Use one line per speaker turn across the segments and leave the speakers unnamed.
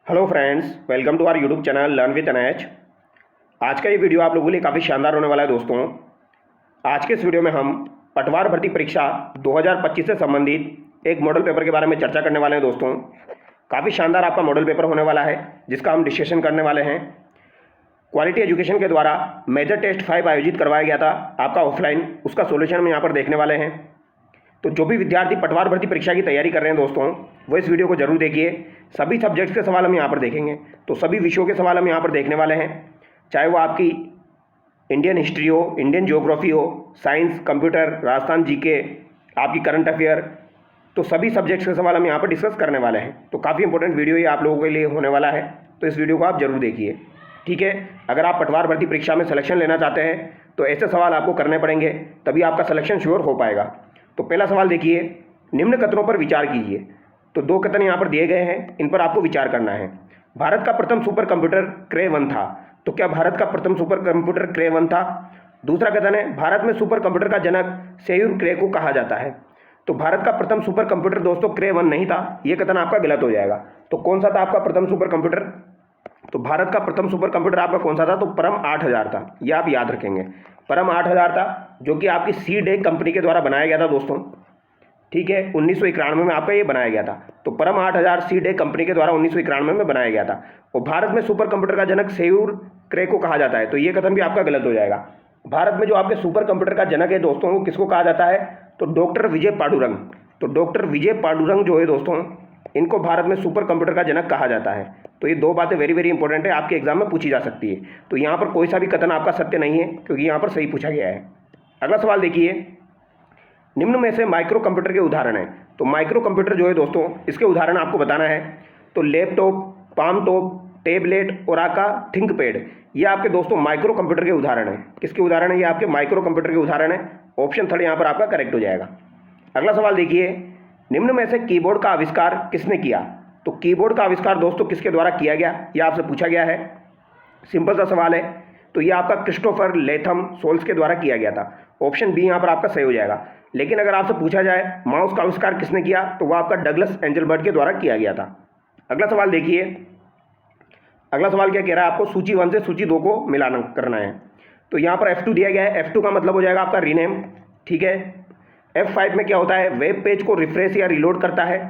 Hello friends, welcome to our YouTube channel learn with NH. आज का ये video आप लोगों के लिए काफ़ी शानदार होने वाला है दोस्तों। आज के इस वीडियो में हम पटवार भर्ती परीक्षा 2025 से संबंधित एक मॉडल पेपर के बारे में चर्चा करने वाले हैं दोस्तों। काफ़ी शानदार आपका मॉडल पेपर होने वाला है जिसका हम डिस्कशन करने वाले हैं। क्वालिटी एजुकेशन के द्वारा मेजर टेस्ट 5 आयोजित करवाया गया था आपका ऑफलाइन, उसका सोल्यूशन हम यहाँ पर देखने वाले हैं। तो जो भी विद्यार्थी पटवार भर्ती परीक्षा की तैयारी कर रहे हैं दोस्तों, वो इस वीडियो को जरूर देखिए। सभी सब्जेक्ट्स के सवाल हम यहाँ पर देखेंगे, तो सभी विषयों के सवाल हम यहाँ पर देखने वाले हैं, चाहे वो आपकी इंडियन हिस्ट्री हो, इंडियन ज्योग्राफी हो, साइंस, कंप्यूटर, राजस्थान जीके, आपकी करंट अफेयर, तो सभी सब्जेक्ट्स के सवाल हम यहाँ पर डिस्कस करने वाले हैं। तो काफ़ी इंपॉर्टेंट वीडियो ये आप लोगों के लिए होने वाला है, तो इस वीडियो को आप जरूर देखिए, ठीक है। अगर आप पटवार भर्ती परीक्षा में सिलेक्शन लेना चाहते हैं तो ऐसे सवाल आपको करने पड़ेंगे, तभी आपका सिलेक्शन श्योर हो पाएगा। तो पहला सवाल देखिए, निम्न कथनों पर विचार कीजिए। तो दो कथन यहाँ पर दिए गए हैं, इन पर आपको विचार करना है। भारत का प्रथम सुपर कंप्यूटर क्रे 1 था। तो क्या भारत का प्रथम सुपर कंप्यूटर क्रे 1 था? दूसरा कथन है, भारत में सुपर कंप्यूटर का जनक सेयूर क्रे को कहा जाता है। तो भारत का प्रथम सुपर कंप्यूटर दोस्तों क्रे 1 नहीं था, यह कथन आपका गलत हो जाएगा। तो कौन सा था आपका प्रथम सुपर कंप्यूटर? तो भारत का प्रथम सुपर कंप्यूटर आपका कौन सा था? तो परम 8000 था, यह आप याद रखेंगे। परम 8000 था, जो कि आपकी सीडेक कंपनी के द्वारा बनाया गया था दोस्तों, ठीक है। 1991 में आपका ये बनाया गया था। तो परम 8000 सीडेक कंपनी के द्वारा 1991 में बनाया गया था। और भारत में सुपर कंप्यूटर का जनक सेयूर क्रे को कहा जाता है, तो ये कथन भी आपका गलत हो जाएगा। भारत में जो आपके सुपर कंप्यूटर का जनक है दोस्तों, वो किसको कहा जाता है? तो डॉक्टर विजय पांडुरंग। तो डॉक्टर विजय पांडुरंग जो है दोस्तों, इनको भारत में सुपर कंप्यूटर का जनक कहा जाता है। तो ये दो बातें वेरी वेरी इंपॉर्टेंट है, आपके एग्जाम में पूछी जा सकती है। तो यहाँ पर कोई सा भी कथन आपका सत्य नहीं है, क्योंकि यहाँ पर सही पूछा गया है। अगला सवाल देखिए, निम्न में से माइक्रो कंप्यूटर के उदाहरण है। तो माइक्रो कंप्यूटर जो है दोस्तों, इसके उदाहरण आपको बताना है। तो लैपटॉप, पाम टॉप, टेबलेट, ओराका, थिंकपैड, ये आपके दोस्तों माइक्रो कंप्यूटर के उदाहरण है। किसके उदाहरण है? ये आपके माइक्रो कंप्यूटर के उदाहरण है। ऑप्शन थर्ड यहाँ पर आपका करेक्ट हो जाएगा। अगला सवाल देखिए, निम्न में से कीबोर्ड का आविष्कार किसने किया? तो कीबोर्ड का आविष्कार दोस्तों किसके द्वारा किया गया, यह आपसे पूछा गया है। सिंपल सा सवाल है। तो ये आपका क्रिस्टोफर लेथम सोल्स के द्वारा किया गया था। ऑप्शन बी यहाँ पर आपका सही हो जाएगा। लेकिन अगर आपसे पूछा जाए माउस का आविष्कार किसने किया, तो वह आपका डगलस एंजलबर्ट के द्वारा किया गया था। अगला सवाल देखिए, अगला सवाल क्या कह रहा है? आपको सूची 1 से सूची 2 को मिलाना करना है। तो यहाँ पर F2 दिया गया है। F2 का मतलब हो जाएगा आपका रीनेम, ठीक है। F5 में क्या होता है? वेब पेज को रिफ्रेश या रिलोड करता है।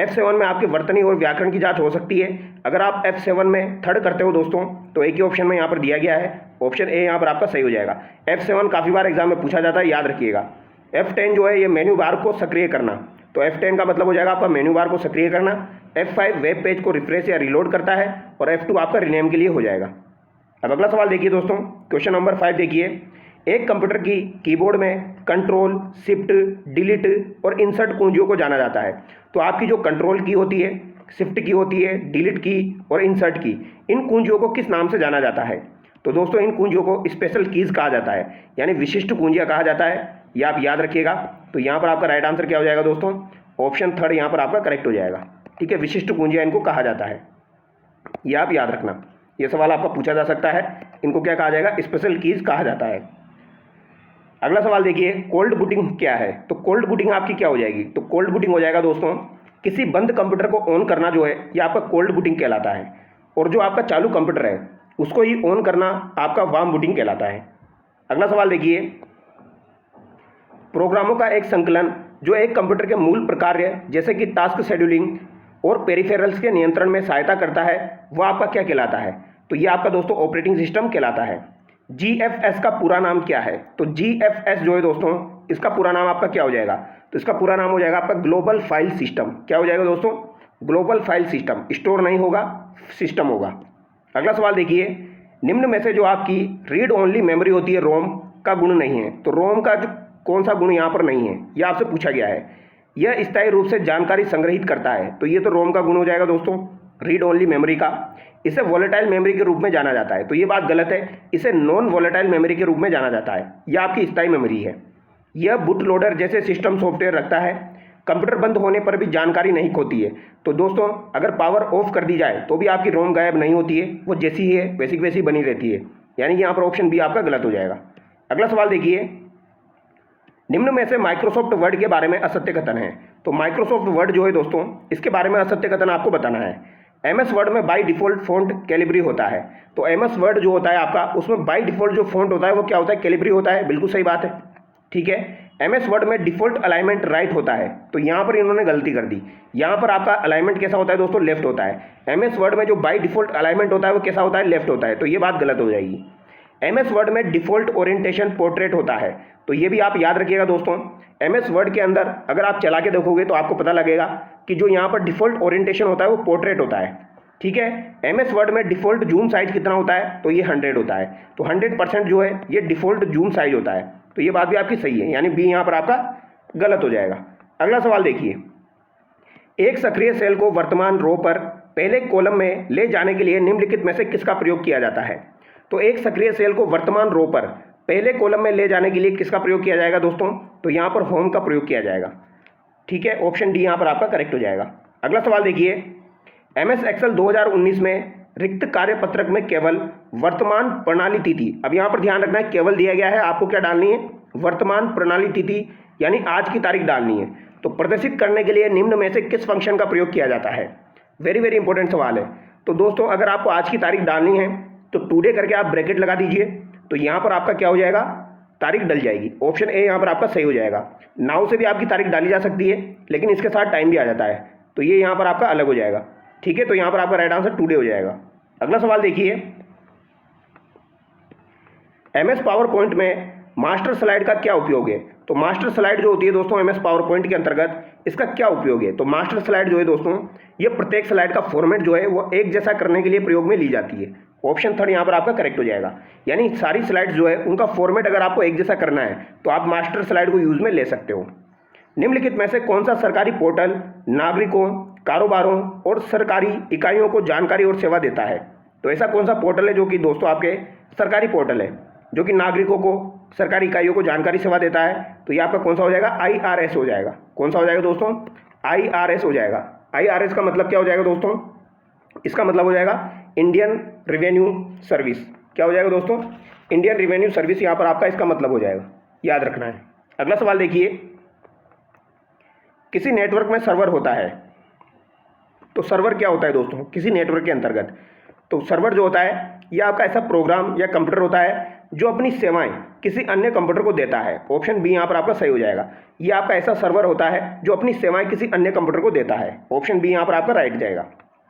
F7 में आपकी वर्तनी और व्याकरण की जांच हो सकती है। अगर आप F7 में थर्ड करते हो दोस्तों, तो एक ही ऑप्शन में यहाँ पर दिया गया है, ऑप्शन ए यहाँ पर आपका सही हो जाएगा। F7 काफ़ी बार एग्जाम में पूछा जाता है, याद रखिएगा। F10 जो है ये मेन्यू बार को सक्रिय करना। तो F10 का मतलब हो जाएगा आपका मेन्यू बार को सक्रिय करना। F5 वेब पेज को रिफ्रेश या रिलोड करता है। और F2 आपका रीनेम के लिए हो जाएगा। अब अगला सवाल देखिए दोस्तों, क्वेश्चन नंबर 5 देखिए। एक कंप्यूटर की कीबोर्ड में कंट्रोल, शिफ्ट, डिलीट और इंसर्ट कुंजियों को जाना जाता है। तो आपकी जो कंट्रोल की होती है, शिफ्ट की होती है, डिलीट की और इंसर्ट की, इन कुंजियों को किस नाम से जाना जाता है? तो दोस्तों इन कुंजियों को स्पेशल कीज कहा जाता है, यानी विशिष्ट कुंजियाँ कहा जाता है। ये आप याद रखिएगा। तो यहाँ पर आपका राइट आंसर क्या हो जाएगा दोस्तों? ऑप्शन थर्ड यहाँ पर आपका करेक्ट हो जाएगा, ठीक है। विशिष्ट कुंजियाँ इनको कहा जाता है, ये आप याद रखना। ये सवाल आपका पूछा जा सकता है। इनको क्या कहा जाएगा? स्पेशल कीज कहा जाता है। अगला सवाल देखिए, कोल्ड बूटिंग क्या है? तो कोल्ड बूटिंग आपकी क्या हो जाएगी? तो कोल्ड बूटिंग हो जाएगा दोस्तों, किसी बंद कंप्यूटर को ऑन करना जो है, ये आपका कोल्ड बूटिंग कहलाता है। और जो आपका चालू कंप्यूटर है उसको ही ऑन करना आपका वार्म बूटिंग कहलाता है। अगला सवाल देखिए, प्रोग्रामों का एक संकलन जो एक कंप्यूटर के मूल प्रकार्य जैसे कि टास्क शेड्यूलिंग और पेरिफेरल्स के नियंत्रण में सहायता करता है, वह आपका क्या कहलाता है? तो ये आपका दोस्तों ऑपरेटिंग सिस्टम कहलाता है। GFS का पूरा नाम क्या है? तो GFS जो है दोस्तों, इसका पूरा नाम आपका क्या हो जाएगा? तो इसका पूरा नाम हो जाएगा आपका ग्लोबल फाइल सिस्टम। क्या हो जाएगा दोस्तों? Global file system. स्टोर नहीं होगा, सिस्टम होगा। अगला सवाल देखिए, निम्न में से जो आपकी रीड ओनली मेमोरी होती है रोम का गुण नहीं है। तो रोम का कौन सा गुण यहाँ पर नहीं है, यह आपसे पूछा गया है। यह स्थायी रूप से जानकारी संग्रहित करता है। तो ये तो रोम का गुण हो जाएगा दोस्तों, रीड ओनली मेमोरी का। इसे वॉलेटाइल मेमोरी के रूप में जाना जाता है। तो ये बात गलत है, इसे नॉन वॉलेटाइल मेमोरी के रूप में जाना जाता है। यह आपकी स्थायी मेमोरी है। यह बूट लोडर जैसे सिस्टम सॉफ्टवेयर रखता है। कंप्यूटर बंद होने पर भी जानकारी नहीं खोती है। तो दोस्तों अगर पावर ऑफ कर दी जाए तो भी आपकी रोम गायब नहीं होती है, वो जैसी ही है वैसी की वैसी बनी रहती है। यानी कि यहाँ पर ऑप्शन बी आपका गलत हो जाएगा। अगला सवाल देखिए, निम्न में से माइक्रोसॉफ्ट वर्ड के बारे में असत्य कथन है। तो माइक्रोसॉफ्ट वर्ड जो है दोस्तों, इसके बारे में असत्य कथन आपको बताना है। MS वर्ड में बाय डिफ़ॉल्ट फ़ॉन्ट कैलिब्री होता है। तो MS वर्ड जो होता है आपका, उसमें बाय डिफ़ॉल्ट जो फ़ॉन्ट होता है वो क्या होता है, कैलिब्री होता है। बिल्कुल सही बात है, ठीक है। MS वर्ड में डिफ़ॉल्ट अलाइनमेंट राइट होता है, तो यहाँ पर इन्होंने गलती कर दी। यहाँ पर आपका अलाइनमेंट कैसा होता है दोस्तों, लेफ्ट होता है। MS वर्ड में जो बाय डिफ़ॉल्ट अलाइनमेंट होता है वो कैसा होता है, लेफ्ट होता है, तो ये बात गलत हो जाएगी। MS वर्ड में डिफ़ॉल्ट ओरिएंटेशन पोर्ट्रेट होता है, तो ये भी आप याद रखिएगा दोस्तों। MS वर्ड के अंदर अगर आप चला के देखोगे तो आपको पता लगेगा कि जो यहाँ पर डिफ़ॉल्ट ओरिएंटेशन होता है वो पोर्ट्रेट होता है, ठीक है। MS वर्ड में डिफ़ॉल्ट जूम साइज कितना होता है, तो ये 100 होता है। तो 100% जो है ये डिफ़ॉल्ट जूम साइज होता है, तो ये बात भी आपकी सही है, यानी बी यहाँ पर आपका गलत हो जाएगा। अगला सवाल देखिए, एक सक्रिय सेल को वर्तमान रो पर पहले कॉलम में ले जाने के लिए निम्नलिखित में से किसका प्रयोग किया जाता है। तो एक सक्रिय सेल को वर्तमान रो पर पहले कॉलम में ले जाने के लिए किसका प्रयोग किया जाएगा दोस्तों, तो यहाँ पर होम का प्रयोग किया जाएगा, ठीक है। ऑप्शन डी यहाँ पर आपका करेक्ट हो जाएगा। अगला सवाल देखिए, MS एक्सेल 2019 में रिक्त कार्यपत्रक में केवल वर्तमान प्रणाली तिथि, अब यहाँ पर ध्यान रखना है केवल दिया गया है, आपको क्या डालनी है, वर्तमान प्रणाली तिथि यानी आज की तारीख डालनी है। तो प्रदर्शित करने के लिए निम्न में से किस फंक्शन का प्रयोग किया जाता है। वेरी वेरी इंपॉर्टेंट सवाल है। तो दोस्तों अगर आपको आज की तारीख डालनी है तो टुडे करके आप ब्रैकेट लगा दीजिए, तो यहाँ पर आपका क्या हो जाएगा, तारीख डल जाएगी। ऑप्शन ए यहाँ पर आपका सही हो जाएगा। नाउ से भी आपकी तारीख डाली जा सकती है, लेकिन इसके साथ टाइम भी आ जाता है, तो ये यहाँ पर आपका अलग हो जाएगा, ठीक है। तो यहाँ पर आपका राइट आंसर टुडे हो जाएगा। अगला सवाल देखिए, MS पावर पॉइंट में मास्टर स्लाइड का क्या उपयोग है। तो मास्टर स्लाइड जो होती है दोस्तों MS पावर पॉइंट के अंतर्गत, इसका क्या उपयोग है। तो मास्टर स्लाइड जो है दोस्तों, ये प्रत्येक स्लाइड का फॉर्मेट जो है वो एक जैसा करने के लिए प्रयोग में ली जाती है। ऑप्शन थर्ड यहाँ पर आपका करेक्ट हो जाएगा, यानी सारी स्लाइड्स जो है उनका फॉर्मेट अगर आपको एक जैसा करना है तो आप मास्टर स्लाइड को यूज में ले सकते हो। निम्नलिखित में से कौन सा सरकारी पोर्टल नागरिकों, कारोबारों और सरकारी इकाइयों को जानकारी और सेवा देता है। तो ऐसा कौन सा पोर्टल है जो कि दोस्तों आपके सरकारी पोर्टल है, जो कि नागरिकों को, सरकारी इकाइयों को जानकारी सेवा देता है। तो ये आपका कौन सा हो जाएगा, IRS हो जाएगा। कौन सा हो जाएगा दोस्तों, IRS हो जाएगा। IRS का मतलब क्या हो जाएगा दोस्तों, इसका मतलब हो जाएगा इंडियन रेवेन्यू सर्विस। क्या हो जाएगा दोस्तों, इंडियन रेवेन्यू सर्विस यहाँ पर आपका इसका मतलब हो जाएगा, याद रखना है। अगला सवाल देखिए, किसी नेटवर्क में सर्वर होता है, तो सर्वर क्या होता है दोस्तों किसी नेटवर्क के अंतर्गत। तो सर्वर जो होता है यह आपका ऐसा प्रोग्राम या कंप्यूटर होता है जो अपनी सेवाएं किसी अन्य कंप्यूटर को देता है। ऑप्शन बी यहाँ पर आपका सही हो जाएगा। यह आपका ऐसा सर्वर होता है जो अपनी सेवाएं किसी अन्य कंप्यूटर को देता है। ऑप्शन बी यहाँ पर आपका राइट जाएगा।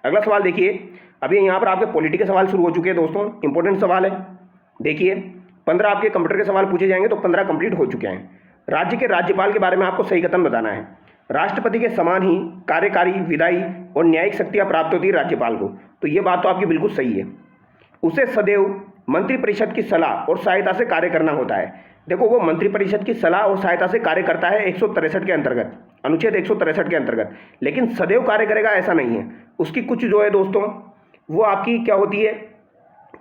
अगला सवाल देखिए, अभी यहाँ पर आपके पॉलिटी के सवाल शुरू हो चुके हैं दोस्तों, इंपॉर्टेंट सवाल है। देखिए 15 आपके कंप्यूटर के सवाल पूछे जाएंगे, तो 15 कंप्लीट हो चुके हैं। राज्य के राज्यपाल के बारे में आपको सही कथन बताना है। राष्ट्रपति के समान ही कार्यकारी, विधायी और न्यायिक शक्तियाँ प्राप्त होती है राज्यपाल को, तो ये बात तो आपकी बिल्कुल सही है। उसे सदैव मंत्रिपरिषद की सलाह और सहायता से कार्य करना होता है। देखो वो मंत्रिपरिषद की सलाह और सहायता से कार्य करता है 163 के अंतर्गत, अनुच्छेद 163 के अंतर्गत, लेकिन सदैव कार्य करेगा ऐसा नहीं है। उसकी कुछ जो है दोस्तों वो आपकी क्या होती है,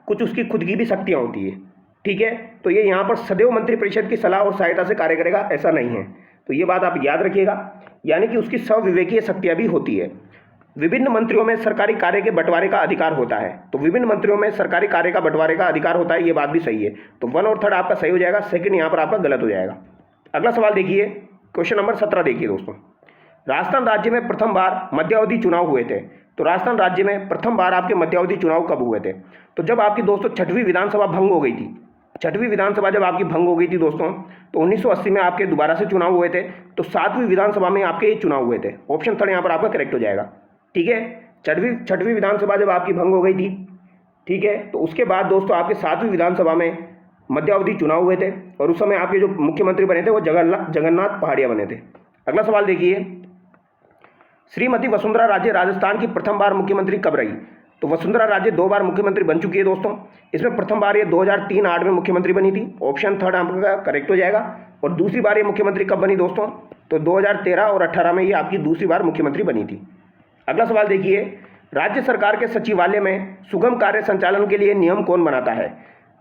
कुछ उसकी खुद की भी शक्तियाँ होती है, ठीक है। तो ये यहाँ पर सदैव मंत्रिपरिषद की सलाह और सहायता से कार्य करेगा ऐसा नहीं है, तो ये बात आप याद रखिएगा, यानी कि उसकी स्वविवेकीय शक्तियाँ भी होती है। विभिन्न मंत्रियों में सरकारी कार्य के बंटवारे का अधिकार होता है, तो विभिन्न मंत्रियों में सरकारी कार्य का बंटवारे का अधिकार होता है, ये बात भी सही है। तो 1 और 3 आपका सही हो जाएगा, सेकंड यहाँ पर आपका गलत हो जाएगा। अगला सवाल देखिए, क्वेश्चन नंबर 17 देखिए दोस्तों, राजस्थान राज्य में प्रथम बार मध्यावधि चुनाव हुए थे। तो राजस्थान राज्य में प्रथम बार आपके मध्यावधि चुनाव कब हुए थे, तो जब आपकी दोस्तों 6वीं विधानसभा भंग हो गई थी। 6वीं विधानसभा जब आपकी भंग हो गई थी दोस्तों, तो 1980 में आपके दोबारा से चुनाव हुए थे, तो 7वीं विधानसभा में आपके ये चुनाव हुए थे। ऑप्शन थर्ड यहाँ पर आपका करेक्ट हो जाएगा, ठीक है। 6वीं विधानसभा जब आपकी भंग हो गई थी, ठीक है, तो उसके बाद दोस्तों आपके 7वीं विधानसभा में मध्यावधि चुनाव हुए थे, और उस समय आपके जो मुख्यमंत्री बने थे वो जगन्नाथ पहाड़िया बने थे। अगला सवाल देखिए, श्रीमती वसुंधरा राजे राजस्थान की प्रथम बार मुख्यमंत्री कब रही। तो वसुंधरा राजे 2 बार मुख्यमंत्री बन चुकी है दोस्तों। इसमें प्रथम बार ये 2003-8 में मुख्यमंत्री बनी थी, ऑप्शन थर्ड आपका करेक्ट हो जाएगा। और दूसरी बार ये मुख्यमंत्री कब बनी दोस्तों, तो 2013 और 18 में ये आपकी दूसरी बार मुख्यमंत्री बनी थी। अगला सवाल देखिए, राज्य सरकार के सचिवालय में सुगम कार्य संचालन के लिए नियम कौन बनाता है।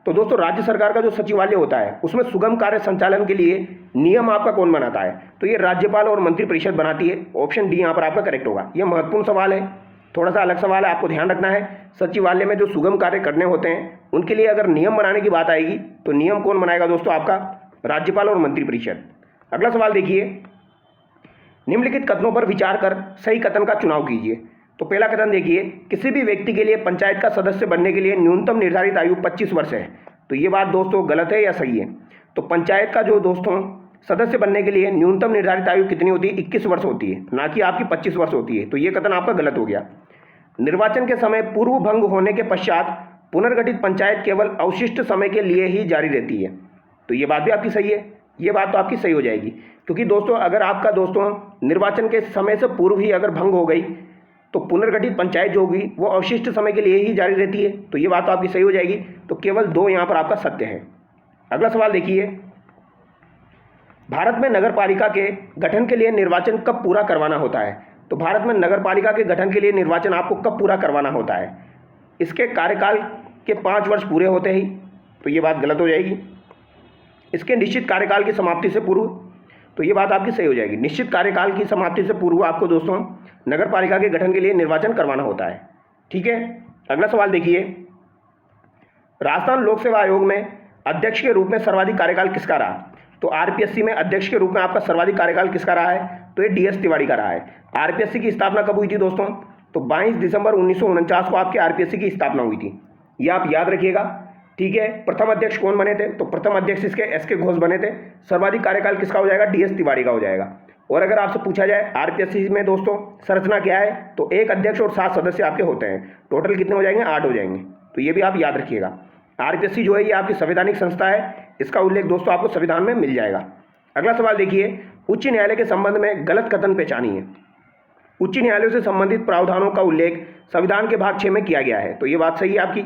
तो दोस्तों राज्य सरकार का जो सचिवालय होता है उसमें सुगम कार्य संचालन के लिए नियम आपका कौन बनाता है, तो ये राज्यपाल और मंत्रिपरिषद बनाती है। ऑप्शन डी यहाँ पर आपका करेक्ट होगा। यह महत्वपूर्ण सवाल है, थोड़ा सा अलग सवाल है, आपको ध्यान रखना है। सचिवालय में जो सुगम कार्य करने होते हैं उनके लिए अगर नियम बनाने की बात आएगी तो नियम कौन बनाएगा दोस्तों, आपका राज्यपाल और मंत्रिपरिषद। अगला सवाल देखिए, निम्नलिखित कथनों पर विचार कर सही कथन का चुनाव कीजिए। तो पहला कथन देखिए, किसी भी व्यक्ति के लिए पंचायत का सदस्य बनने के लिए न्यूनतम निर्धारित आयु 25 वर्ष है। तो ये बात दोस्तों गलत है या सही है? तो पंचायत का जो दोस्तों सदस्य बनने के लिए न्यूनतम निर्धारित आयु कितनी होती है? 21 वर्ष होती है, ना कि आपकी 25 वर्ष होती है। तो ये कथन आपका गलत हो गया। निर्वाचन के समय पूर्व भंग होने के पश्चात पुनर्गठित पंचायत केवल अवशिष्ट समय के लिए ही जारी रहती है। तो ये बात भी आपकी सही है, ये बात तो आपकी सही हो जाएगी, क्योंकि दोस्तों अगर आपका दोस्तों निर्वाचन के समय से पूर्व ही अगर भंग हो गई तो पुनर्गठित पंचायत जो होगी वो अवशिष्ट समय के लिए ही जारी रहती है। तो ये बात तो आपकी सही हो जाएगी। तो केवल 2 यहाँ पर आपका सत्य है। अगला सवाल देखिए, भारत में नगर पालिका के गठन के लिए निर्वाचन कब पूरा करवाना होता है? तो भारत में नगर पालिका के गठन के लिए निर्वाचन आपको कब पूरा करवाना होता है? इसके कार्यकाल के 5 वर्ष पूरे होते ही। तो ये बात गलत हो जाएगी। इसके निश्चित कार्यकाल की समाप्ति से पूर्व। तो ये बात आपकी सही हो जाएगी। निश्चित कार्यकाल की समाप्ति से पूर्व आपको दोस्तों नगर पालिका के गठन के लिए निर्वाचन करवाना होता है। ठीक है, अगला सवाल देखिए, राजस्थान लोक सेवा आयोग में अध्यक्ष के रूप में सर्वाधिक कार्यकाल किसका रहा? तो आरपीएससी में अध्यक्ष के रूप में आपका सर्वाधिक कार्यकाल किसका रहा है? तो ये डीएस तिवारी का रहा है। आरपीएससी की स्थापना कब हुई थी दोस्तों? तो 22 दिसंबर 1949 को आपके आरपीएससी की स्थापना हुई थी। ये आप याद रखिएगा। ठीक है, प्रथम अध्यक्ष कौन बने थे? तो प्रथम अध्यक्ष इसके एसके घोष बने थे। सर्वाधिक कार्यकाल किसका हो जाएगा? डीएस तिवारी का हो जाएगा। और अगर आपसे पूछा जाए आरपीएससी में दोस्तों संरचना क्या है, तो 1 अध्यक्ष और 7 सदस्य आपके होते हैं। टोटल कितने हो जाएंगे? 8 हो जाएंगे। तो ये भी आप याद रखिएगा। आरपीएससी जो है ये आपकी संवैधानिक संस्था है, इसका उल्लेख दोस्तों आपको संविधान में मिल जाएगा। अगला सवाल देखिए, उच्च न्यायालय के संबंध में गलत कथन पहचानिए। उच्च न्यायालयों से संबंधित प्रावधानों का उल्लेख संविधान के भाग 6 में किया गया है। तो ये बात सही है आपकी।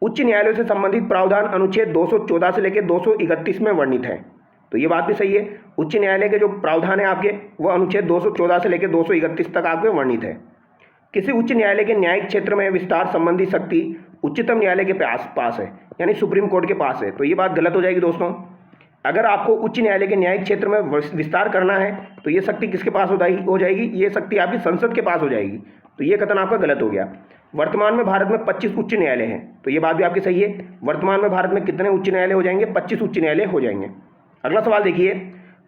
उच्च न्यायालयों से संबंधित प्रावधान अनुच्छेद 214 से लेकर 231 में वर्णित है। तो ये बात भी सही है। उच्च न्यायालय के जो प्रावधान है आपके वो अनुच्छेद 214 से लेकर 231 तक आपके वर्णित है। किसी उच्च न्यायालय के न्यायिक क्षेत्र में विस्तार संबंधी शक्ति उच्चतम न्यायालय के पास है, यानी सुप्रीम कोर्ट के पास है। तो ये बात गलत हो जाएगी दोस्तों। अगर आपको उच्च न्यायालय के न्यायिक क्षेत्र में विस्तार करना है तो ये शक्ति किसके पास हो जाएगी? ये शक्ति आपकी संसद के पास हो जाएगी। तो ये कथन आपका गलत हो गया। वर्तमान में भारत में 25 उच्च न्यायालय हैं। तो ये बात भी आपकी सही है। वर्तमान में भारत में कितने उच्च न्यायालय हो जाएंगे? 25 उच्च न्यायालय हो जाएंगे। अगला सवाल देखिए,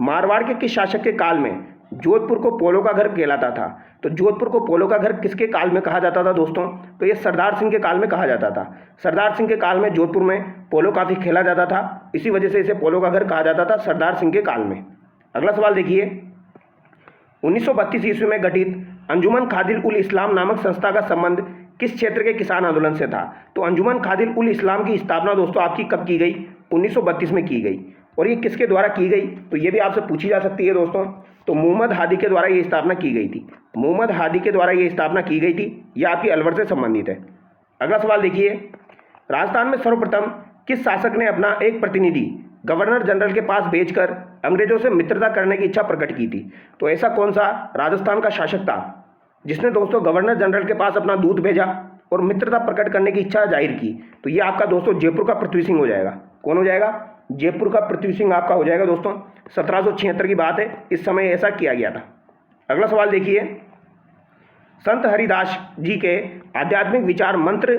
मारवाड़ के किस शासक के काल में जोधपुर को पोलो का घर कहलाता था? तो जोधपुर को पोलो का घर किसके काल में कहा जाता था दोस्तों? तो ये सरदार सिंह के काल में कहा जाता था। सरदार सिंह के काल में जोधपुर में पोलो काफ़ी खेला जाता था, इसी वजह से इसे पोलो का घर कहा जाता था सरदार सिंह के काल में। अगला सवाल देखिए, 1932 ईस्वी में गठित अंजुमन खादिल उल इस्लाम नामक संस्था का संबंध किस क्षेत्र के किसान आंदोलन से था? तो अंजुमन खादिल उल इस्लाम की स्थापना दोस्तों आपकी कब की गई? 1932 में की गई। और ये किसके द्वारा की गई? तो ये भी आपसे पूछी जा सकती है दोस्तों। तो मोहम्मद हादी के द्वारा ये स्थापना की गई थी। मोहम्मद हादी के द्वारा ये स्थापना की गई थी। यह आपकी अलवर से संबंधित है। अगला सवाल देखिए, राजस्थान में सर्वप्रथम किस शासक ने अपना एक प्रतिनिधि गवर्नर जनरल के पास भेजकर अंग्रेजों से मित्रता करने की इच्छा प्रकट की थी? तो ऐसा कौन सा राजस्थान का शासक था जिसने दोस्तों गवर्नर जनरल के पास अपना दूत भेजा और मित्रता प्रकट करने की इच्छा जाहिर की? तो ये आपका दोस्तों जयपुर का पृथ्वी सिंह हो जाएगा। कौन हो जाएगा? जयपुर का पृथ्वी सिंह आपका हो जाएगा दोस्तों। 1776 की बात है, इस समय ऐसा किया गया था। अगला सवाल देखिए, संत हरिदास जी के आध्यात्मिक विचार मंत्र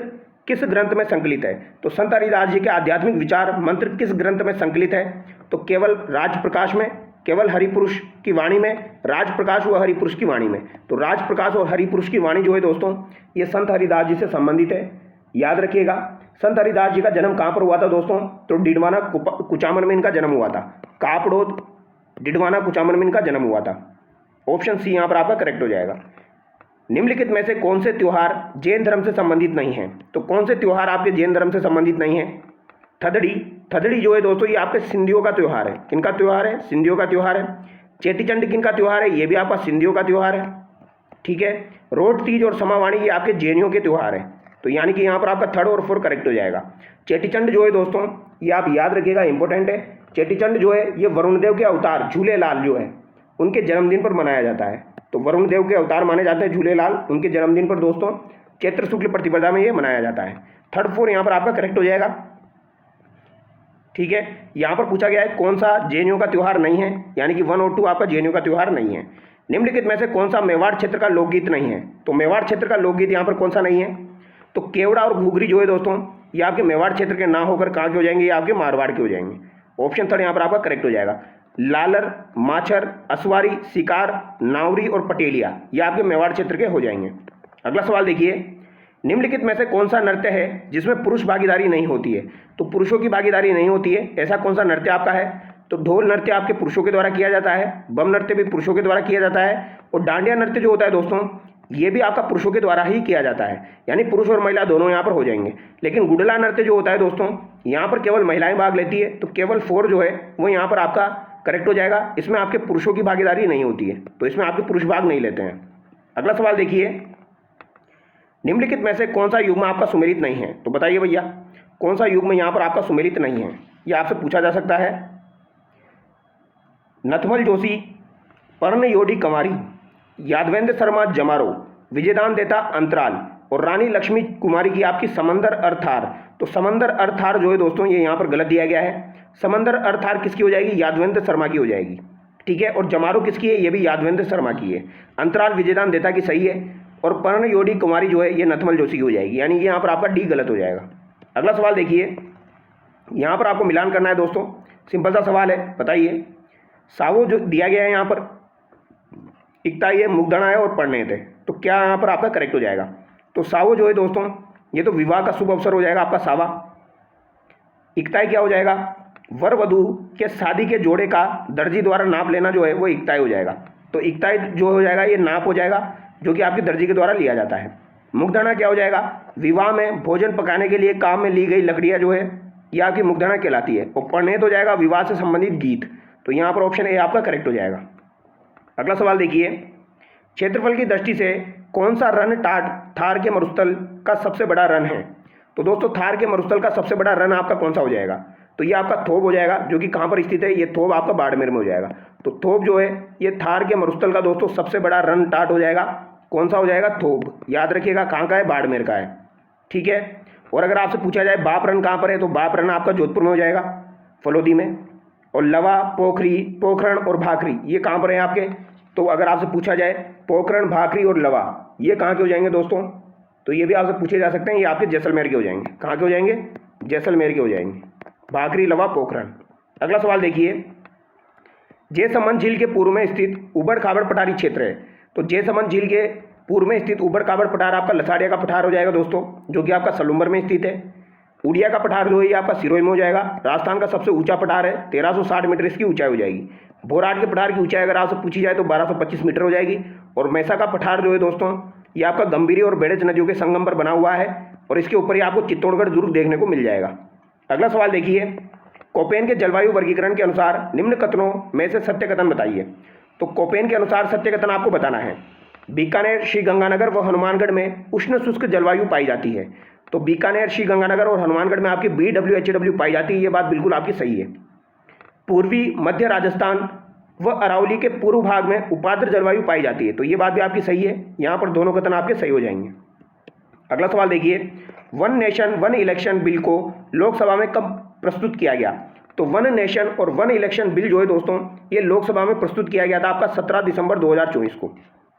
किस ग्रंथ में संकलित है? तो संत हरिदास जी के आध्यात्मिक विचार मंत्र किस ग्रंथ में संकलित है? तो केवल राजप्रकाश में, केवल हरिपुरुष की वाणी में, राजप्रकाश व हरिपुरुष की वाणी में। तो राजप्रकाश और हरिपुरुष की वाणी जो है दोस्तों ये संत हरिदास जी से संबंधित है, याद रखिएगा। संत हरिदास जी का जन्म कहाँ पर हुआ था दोस्तों? तो डिडवाना कुचामन में इनका जन्म हुआ था। कापड़ोद डिडवाना कुचामन में इनका जन्म हुआ था। ऑप्शन सी यहाँ पर आपका करेक्ट हो जाएगा। निम्नलिखित में से कौन से त्योहार जैन धर्म से संबंधित नहीं हैं? तो कौन से त्योहार आपके जैन धर्म से संबंधित नहीं है? थदड़ी जो है दोस्तों ये आपके सिंधियों का त्यौहार है। किनका त्यौहार है? सिंधियों का त्यौहार है। चेटीचंड किनका त्यौहार है? ये भी आपका सिंधियों का त्यौहार है। ठीक है, रोड तीज और समावाणी ये आपके जैनियों के त्यौहार है। तो यानी कि यहाँ पर आपका 3rd और 4 करेक्ट हो जाएगा। चेटीचंड जो है दोस्तों ये आप याद रखिएगा, इंपॉर्टेंट है। चेटीचंड जो है ये वरुण देव के अवतार झूलेलाल जो है उनके जन्मदिन पर मनाया जाता है। तो वरुण देव के अवतार माने जाते हैं झूलेलाल, उनके जन्मदिन पर दोस्तों चैत्र शुक्ल प्रतिपदा में ये मनाया जाता है। 3rd 4 यहाँ पर आपका करेक्ट हो जाएगा। ठीक है, यहाँ पर पूछा गया है कौन सा जैनियों का त्यौहार नहीं है, यानी कि 1 और 2 आपका जैनियों का त्यौहार नहीं है। निम्नलिखित में से कौन सा मेवाड़ क्षेत्र का लोकगीत नहीं है? तो मेवाड़ क्षेत्र का लोकगीत यहाँ पर कौन सा नहीं है? तो केवड़ा और घुघरी जो है दोस्तों ये आपके मेवाड़ क्षेत्र के ना होकर कहाँ के हो जाएंगे? ये आपके मारवाड़ के हो जाएंगे। ऑप्शन 3 यहाँ पर आपका करेक्ट हो जाएगा। लालर, माछर, असवारी, शिकार, नावरी और पटेलिया ये आपके मेवाड़ क्षेत्र के हो जाएंगे। अगला सवाल देखिए, निम्नलिखित में से कौन सा नृत्य है जिसमें पुरुष भागीदारी नहीं होती है? तो पुरुषों की भागीदारी नहीं होती है, ऐसा कौन सा नृत्य आपका है? तो ढोल नृत्य आपके पुरुषों के द्वारा किया जाता है, बम नृत्य भी पुरुषों के द्वारा किया जाता है, और डांडिया नृत्य जो होता है दोस्तों ये भी आपका पुरुषों के द्वारा ही किया जाता है, यानी पुरुष और महिला दोनों यहाँ पर हो जाएंगे। लेकिन गुडला नृत्य जो होता है दोस्तों यहाँ पर केवल महिलाएं भाग लेती है, तो केवल 4 जो है वो यहाँ पर आपका करेक्ट हो जाएगा। इसमें आपके पुरुषों की भागीदारी नहीं होती है, तो इसमें आपके पुरुष भाग नहीं लेते हैं। अगला सवाल देखिए, निम्नलिखित में से कौन सा युग्म आपका सुमेलित नहीं है? तो बताइए भैया कौन सा युग्म यहाँ पर आपका सुमेलित नहीं है, ये आपसे पूछा जा सकता है। नथमल जोशी, पर्ण योडी कंवारी, यादवेंद्र शर्मा जमारो, विजयदान देता अंतराल और रानी लक्ष्मी कुमारी की आपकी समंदर अर्थार। तो समंदर अर्थार जो है दोस्तों ये यहाँ पर गलत दिया गया है। समंदर अर्थार किसकी हो जाएगी? यादवेंद्र शर्मा की हो जाएगी, ठीक है। और जमारो किसकी है? ये भी यादवेंद्र शर्मा की है। अंतराल विजयदान देता की सही है, और पर्ण योडी कुमारी जो है ये नथमल जोशी की हो जाएगी, यानी ये यहाँ पर आपका डी गलत हो जाएगा। अगला सवाल देखिए, यहाँ पर आपको मिलान करना है दोस्तों, सिंपल सा सवाल है, बताइए। सावो जो दिया गया है यहाँ पर इकताई है, मुगधना है और पढ़ने थे, तो क्या यहाँ पर आपका करेक्ट हो जाएगा? तो सावो जो है दोस्तों ये तो विवाह का शुभ अवसर हो जाएगा आपका सावा। इकताई क्या हो जाएगा? वर वधू के शादी के जोड़े का दर्जी द्वारा नाप लेना जो है वो इकताई हो जाएगा। तो इकताई जो हो जाएगा ये नाप हो जाएगा जो कि आपके दर्जी के द्वारा लिया जाता है। मुगधना क्या हो जाएगा? विवाह में भोजन पकाने के लिए काम में ली गई लकड़ियाँ जो है ये आपकी मुगधना कहलाती है। और पढ़ने तो जाएगा विवाह से संबंधित गीत, तो यहाँ पर ऑप्शन ए आपका करेक्ट हो जाएगा। अगला सवाल देखिए, क्षेत्रफल की दृष्टि से कौन सा रन थार के मरुस्थल का सबसे बड़ा रन है? तो दोस्तों थार के मरुस्थल का सबसे बड़ा रन आपका कौन सा हो जाएगा? तो ये आपका थोब हो जाएगा, जो कि कहाँ पर स्थित है? ये थोब आपका बाड़मेर में हो जाएगा। तो थोब जो है ये थार के मरुस्थल का दोस्तों सबसे बड़ा रन टाट हो जाएगा। कौन सा हो जाएगा? थोब। याद रखिएगा कहाँ का है? बाड़मेर का है, ठीक है। और अगर आपसे पूछा जाए बाप रन कहाँ पर है, तो बाप रन आपका जोधपुर में हो जाएगा, फलोदी में। और लवा, पोखरी, पोखरण और भाखरी ये कहाँ पर है आपके? तो अगर आपसे पूछा जाए पोखरण, भाखरी और लवा ये कहाँ के हो जाएंगे दोस्तों? तो ये भी आपसे पूछे जा सकते हैं, ये आपके जैसलमेर के हो जाएंगे। कहाँ के हो जाएंगे? जैसलमेर के हो जाएंगे, भाखरी, लवा, पोखरण। अगला सवाल देखिए, जयसमंद झील के पूर्व में स्थित उबड़ खाबड़ पठारी क्षेत्र है। तो जयसमंद झील के पूर्व में स्थित उबड़ खाबड़ पठार आपका लसाड़िया का पठार हो जाएगा दोस्तों, जो कि आपका सलुम्बर में स्थित है। उड़िया का पठार जो है ये आपका सिरोही में हो जाएगा। राजस्थान का सबसे ऊंचा पठार है, 1360 मीटर इसकी ऊंचाई हो जाएगी। बोराट के पठार की ऊंचाई अगर आपसे पूछी जाए तो 1225 मीटर हो जाएगी। और मैसा का पठार जो है दोस्तों ये आपका गंभीरी और बेड़ज नदियों के संगम पर बना हुआ है, और इसके ऊपर ही आपको चित्तौड़गढ़ दुर्ग देखने को मिल जाएगा। अगला सवाल देखिए, कोपेन के जलवायु वर्गीकरण के अनुसार निम्न कथनों में से सत्य कथन बताइए। तो कोपेन के अनुसार सत्य कथन आपको बताना है। बीकानेर, श्रीगंगानगर व हनुमानगढ़ में उष्ण शुष्क जलवायु पाई जाती है। तो बीकानेर, श्रीगंगानगर और हनुमानगढ़ में आपकी BWHW पाई जाती है, ये बात बिल्कुल आपकी सही है। पूर्वी मध्य राजस्थान व अरावली के पूर्व भाग में उपाद्र जलवायु पाई जाती है, तो ये बात भी आपकी सही है। यहाँ पर दोनों कथन आपके सही हो जाएंगे। अगला सवाल देखिए, one nation one election bill को लोकसभा में कब प्रस्तुत किया गया? तो वन नेशन और वन इलेक्शन बिल जो है दोस्तों ये लोकसभा में प्रस्तुत किया गया था आपका 17 दिसंबर 2024 को।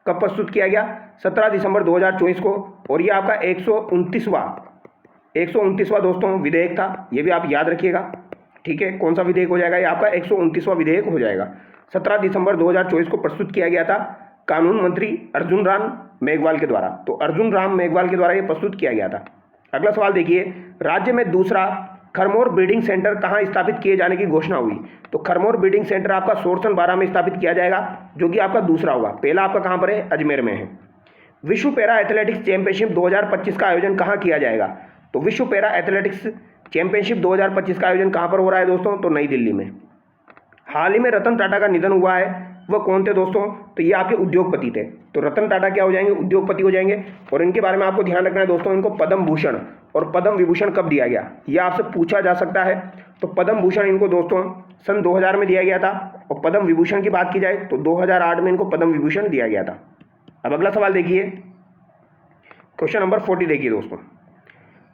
कब प्रस्तुत किया गया? 17 दिसंबर 2024 को। और ये आपका 129वां दोस्तों विधेयक था, ये भी आप याद रखिएगा, ठीक है। कौन सा विधेयक हो जाएगा? ये आपका 129वां विधेयक हो जाएगा। 17 दिसंबर 2024 को प्रस्तुत किया गया था कानून मंत्री अर्जुन राम मेघवाल के द्वारा। तो अर्जुन राम मेघवाल के द्वारा ये प्रस्तुत किया गया था। अगला सवाल देखिए, राज्य में दूसरा खरमोर ब्रीडिंग सेंटर कहाँ स्थापित किए जाने की घोषणा हुई? तो खरमोर ब्रीडिंग सेंटर आपका सोरसन बारा में स्थापित किया जाएगा, जो कि आपका दूसरा होगा। पहला आपका कहाँ पर है? अजमेर में है। विश्व पैरा एथलेटिक्स चैंपियनशिप 2025 का आयोजन कहाँ किया जाएगा? तो विश्व पैरा एथलेटिक्स चैंपियनशिप 2025 का आयोजन कहाँ पर हो रहा है दोस्तों? तो नई दिल्ली में। हाल ही में रतन टाटा का निधन हुआ है, वह कौन थे दोस्तों? तो ये आपके उद्योगपति थे। तो रतन टाटा क्या हो जाएंगे? उद्योगपति हो जाएंगे। और इनके बारे में आपको ध्यान रखना है दोस्तों, इनको पद्म भूषण और पद्म विभूषण कब दिया गया, यह आपसे पूछा जा सकता है। तो पद्म भूषण इनको दोस्तों सन 2000 में दिया गया था, और पद्म विभूषण की बात की जाए तो 2008 में इनको पद्म विभूषण दिया गया था। अब अगला सवाल देखिए, क्वेश्चन नंबर 40 देखिए दोस्तों,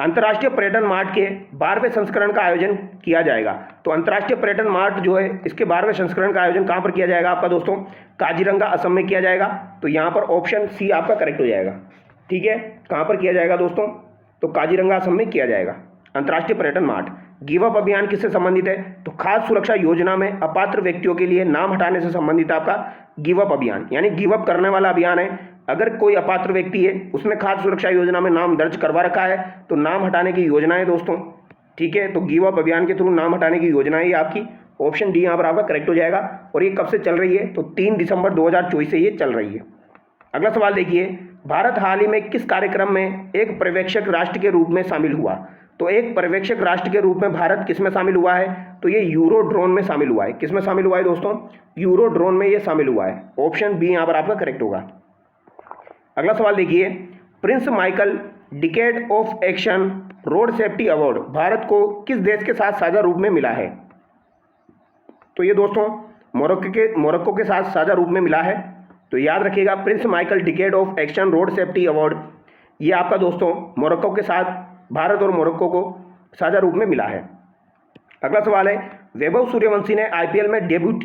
अंतर्राष्ट्रीय पर्यटन मार्ट के 12वें संस्करण का आयोजन किया जाएगा। तो अंतर्राष्ट्रीय पर्यटन मार्ट जो है इसके 12वें संस्करण का आयोजन कहाँ पर किया जाएगा आपका दोस्तों? काजीरंगा, असम में किया जाएगा। तो यहाँ पर ऑप्शन सी आपका करेक्ट हो जाएगा, ठीक है। कहाँ पर किया जाएगा दोस्तों? तो काजीरंगा, असम में किया जाएगा अंतर्राष्ट्रीय पर्यटन मार्ट। गिव अप अभियान किससे संबंधित है? तो खाद्य सुरक्षा योजना में अपात्र व्यक्तियों के लिए नाम हटाने से संबंधित आपका गिव अप अभियान, यानी गिव अप करने वाला अभियान है, अगर कोई अपात्र व्यक्ति है, उसने खाद्य सुरक्षा योजना में नाम दर्ज करवा रखा है, तो नाम हटाने की योजना है दोस्तों। ठीक है, तो गिव अप अभियान के थ्रू नाम हटाने की योजना है ये आपकी। ऑप्शन डी यहाँ पर आपका करेक्ट हो जाएगा। और ये कब से चल रही है? तो 3 दिसंबर 2024 से ये चल रही है। अगला सवाल देखिए, भारत हाल ही में किस कार्यक्रम में एक पर्यवेक्षक राष्ट्र के रूप में शामिल हुआ? तो एक पर्यवेक्षक राष्ट्र के रूप में भारत किस में शामिल हुआ है? तो ये यूरोड्रोन में शामिल हुआ है। किस में शामिल हुआ है दोस्तों? यूरोड्रोन में ये शामिल हुआ है। ऑप्शन बी यहाँ पर आपका करेक्ट होगा। अगला सवाल देखिए, Prince Michael decade of action road safety award Bharat को किस देश के साथ साझा रूप में मिला है? तो ये दोस्तों मोरक्को के साथ साझा रूप में मिला है। तो याद रखिएगा, Prince Michael decade of action road safety award ये आपका दोस्तों मोरक्को के साथ भारत और मोरक्को को साझा रूप में मिला है। अगला सवाल है, वैभव सूर्यवंशी ने आईपीएल में डेब्यूट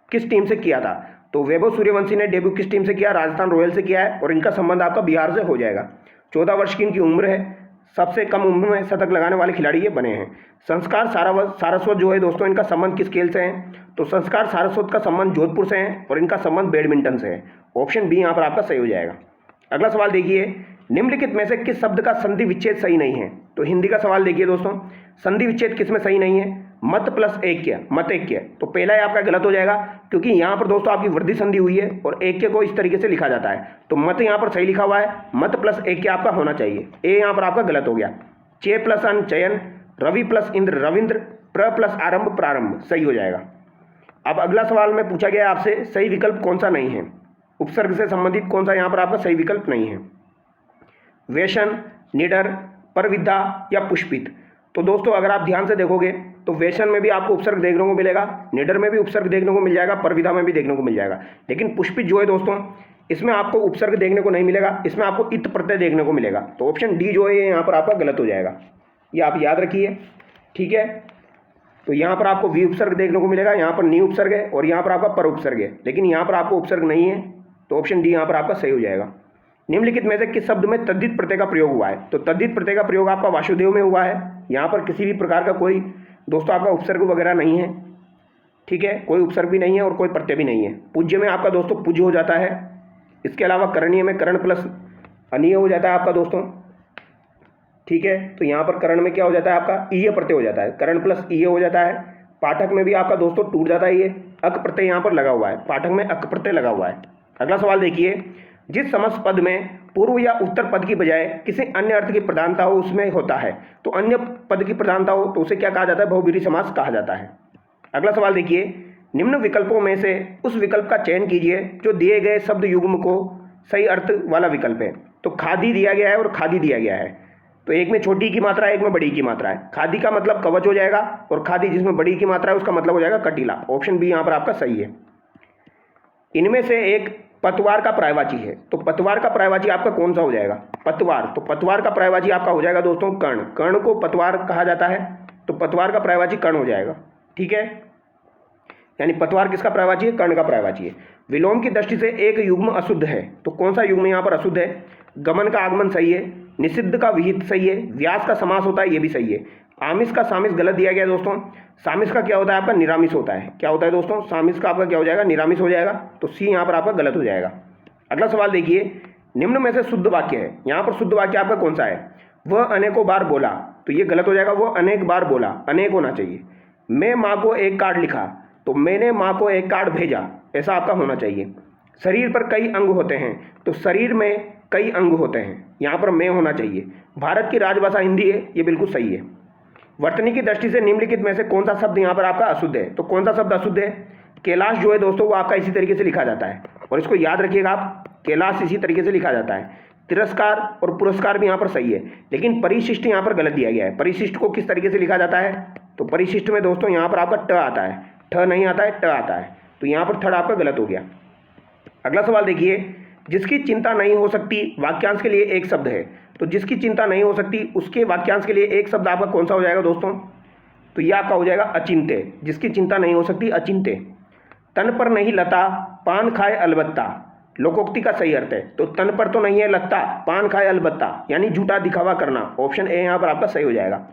किस टीम से किया था? तो वैभव सूर्यवंशी ने डेब्यू किस टीम से किया? राजस्थान रॉयल से किया है। और इनका संबंध आपका बिहार से हो जाएगा। 14 वर्ष की इनकी उम्र है। सबसे कम उम्र में शतक लगाने वाले खिलाड़ी ये बने हैं। संस्कार सारस्वत जो है दोस्तों, इनका संबंध किस खेल से है? तो संस्कार सारस्वत का संबंध जोधपुर से है और इनका संबंध बैडमिंटन से है। ऑप्शन बी यहाँ पर आपका सही हो जाएगा। अगला सवाल देखिए, निम्नलिखित में से किस शब्द का संधि विच्छेद सही नहीं है? तो हिंदी का सवाल देखिए दोस्तों, संधि विच्छेद किस में सही नहीं है? मत प्लस ऐक्य, मत ऐक्य। तो पहला ही आपका गलत हो जाएगा, क्योंकि यहाँ पर दोस्तों आपकी वृद्धि संधि हुई है और ऐक्य को इस तरीके से लिखा जाता है। तो मत यहाँ पर सही लिखा हुआ है, मत प्लस ऐक्य आपका होना चाहिए। ए यहाँ पर आपका गलत हो गया। चे प्लस अन चयन, रवि प्लस इंद्र रविंद्र, प्र प्लस आरंभ प्रारंभ, सही हो जाएगा। अब अगला सवाल में पूछा गया आपसे, सही विकल्प कौन सा नहीं है? उपसर्ग से संबंधित कौन सा यहाँ पर आपका सही विकल्प नहीं है? वेशन, निडर, परविद्या या पुष्पित। तो दोस्तों अगर आप ध्यान से देखोगे तो वेशन में भी आपको उपसर्ग देखने को मिलेगा, निडर में भी उपसर्ग देखने को मिल जाएगा, परविद्या में भी देखने को मिल जाएगा। लेकिन पुष्पित जो है दोस्तों, इसमें आपको उपसर्ग देखने को नहीं मिलेगा, इसमें आपको इत प्रत्यय देखने को मिलेगा। तो ऑप्शन डी जो है यहाँ पर आपका गलत हो जाएगा। ये आप याद रखिए। ठीक है, तो यहाँ पर आपको वी उपसर्ग देखने को मिलेगा, यहाँ पर नी उपसर्ग है और यहाँ पर आपका पर उपसर्ग है, लेकिन यहाँ पर आपको उपसर्ग नहीं है। तो ऑप्शन डी यहाँ पर आपका सही हो जाएगा। निम्नलिखित में से किस शब्द में तद्धित प्रत्यय का प्रयोग हुआ है? तो तद्धित प्रत्यय का प्रयोग आपका वासुदेव में हुआ है। यहाँ पर किसी भी प्रकार का कोई दोस्तों आपका उपसर्ग वगैरह नहीं है। ठीक है, कोई उपसर्ग भी नहीं है और कोई प्रत्यय भी नहीं है। पूज्य में आपका दोस्तों पूज्य हो जाता है। इसके अलावा करणीय में करण प्लस अनीय हो जाता है आपका दोस्तों। ठीक है, तो यहाँ पर करण में क्या हो जाता है आपका? ईय प्रत्यय हो जाता है, करण प्लस ईय हो जाता है। पाठक में भी आपका दोस्तों टूट जाता है, ये अक प्रत्यय यहाँ पर लगा हुआ है, पाठक में अक प्रत्यय लगा हुआ है। अगला सवाल देखिए, जिस समस्त पद में पूर्व या उत्तर पद की बजाय किसी अन्य अर्थ की प्रधानता हो उसमें होता है। तो अन्य पद की प्रधानता हो तो उसे क्या कहा जाता है? बहुब्रीहि समास कहा जाता है। अगला सवाल देखिए, निम्न विकल्पों में से उस विकल्प का चयन कीजिए जो दिए गए शब्द युग्म को सही अर्थ वाला विकल्प है। तो खादी दिया गया है और खादी दिया गया है, तो एक में छोटी की मात्रा है, एक में बड़ी की मात्रा है। खादी का मतलब कवच हो जाएगा और खादी जिसमें बड़ी की मात्रा है उसका मतलब हो जाएगा कटीला। ऑप्शन बी यहाँ पर आपका सही है। इनमें से एक पतवार का पर्यायवाची है, तो पतवार का पर्यायवाची आपका कौन सा हो जाएगा? पतवार। तो पतवार का पर्यायवाची आपका हो जाएगा दोस्तों कर्ण। कर्ण को पतवार कहा जाता है, तो पतवार का पर्यायवाची कर्ण हो जाएगा। ठीक है, यानी पतवार किसका पर्यायवाची है? कर्ण का पर्यायवाची है। विलोम की दृष्टि से एक युग्म अशुद्ध है, तो कौन सा युग्म यहाँ पर अशुद्ध है? गमन का आगमन सही है, निषिद्ध का विहित सही है, व्यास का समास होता है ये भी सही है। आमिष का सामिस गलत दिया गया दोस्तों। सामिस का क्या होता है आपका? निरामिष होता है। क्या होता है दोस्तों? सामिस का आपका क्या हो जाएगा? निरामिष हो जाएगा। तो सी यहाँ पर आपका गलत हो जाएगा। अगला सवाल देखिए, निम्न में से शुद्ध वाक्य है, यहाँ पर शुद्ध वाक्य आपका कौन सा है? वह अनेकों बार बोला, तो ये गलत हो जाएगा। वो अनेक बार बोला, अनेक होना चाहिए। मैं माँ को एक कार्ड लिखा, तो मैंने माँ को एक कार्ड भेजा, ऐसा आपका होना चाहिए। शरीर पर कई अंग होते हैं, तो शरीर में कई अंग होते हैं, यहाँ पर मैं होना चाहिए। भारत की राजभाषा हिंदी है, ये बिल्कुल सही है। वर्तनी की दृष्टि से निम्नलिखित में से कौन सा शब्द यहाँ पर आपका अशुद्ध है? तो कौन सा शब्द अशुद्ध है? कैलाश जो है दोस्तों वो आपका इसी तरीके से लिखा जाता है, और इसको याद रखिएगा आप, कैलाश इसी तरीके से लिखा जाता है। तिरस्कार और पुरस्कार भी यहाँ पर सही है, लेकिन परिशिष्ट यहाँ पर गलत दिया गया है। परिशिष्ट को किस तरीके से लिखा जाता है? तो परिशिष्ट में दोस्तों यहाँ पर आपका ट आता है, ठ नहीं आता है, ट आता है। तो यहाँ पर थर्ड आपका गलत हो गया। अगला सवाल देखिए, जिसकी चिंता नहीं हो सकती वाक्यांश के लिए एक शब्द है, तो जिसकी चिंता नहीं हो सकती उसके वाक्यांश के लिए एक शब्द आपका कौन सा हो जाएगा दोस्तों? तो यह आपका हो जाएगा अचिंत्य। जिसकी चिंता नहीं हो सकती अचिंत्य। तन पर नहीं लता, पान खाए अलबत्ता, लोकोक्ति का सही अर्थ है। तो तन पर तो नहीं है लत्ता, पान खाए अलबत्ता, यानी झूठा दिखावा करना। ऑप्शन ए यहाँ पर आपका सही हो जाएगा।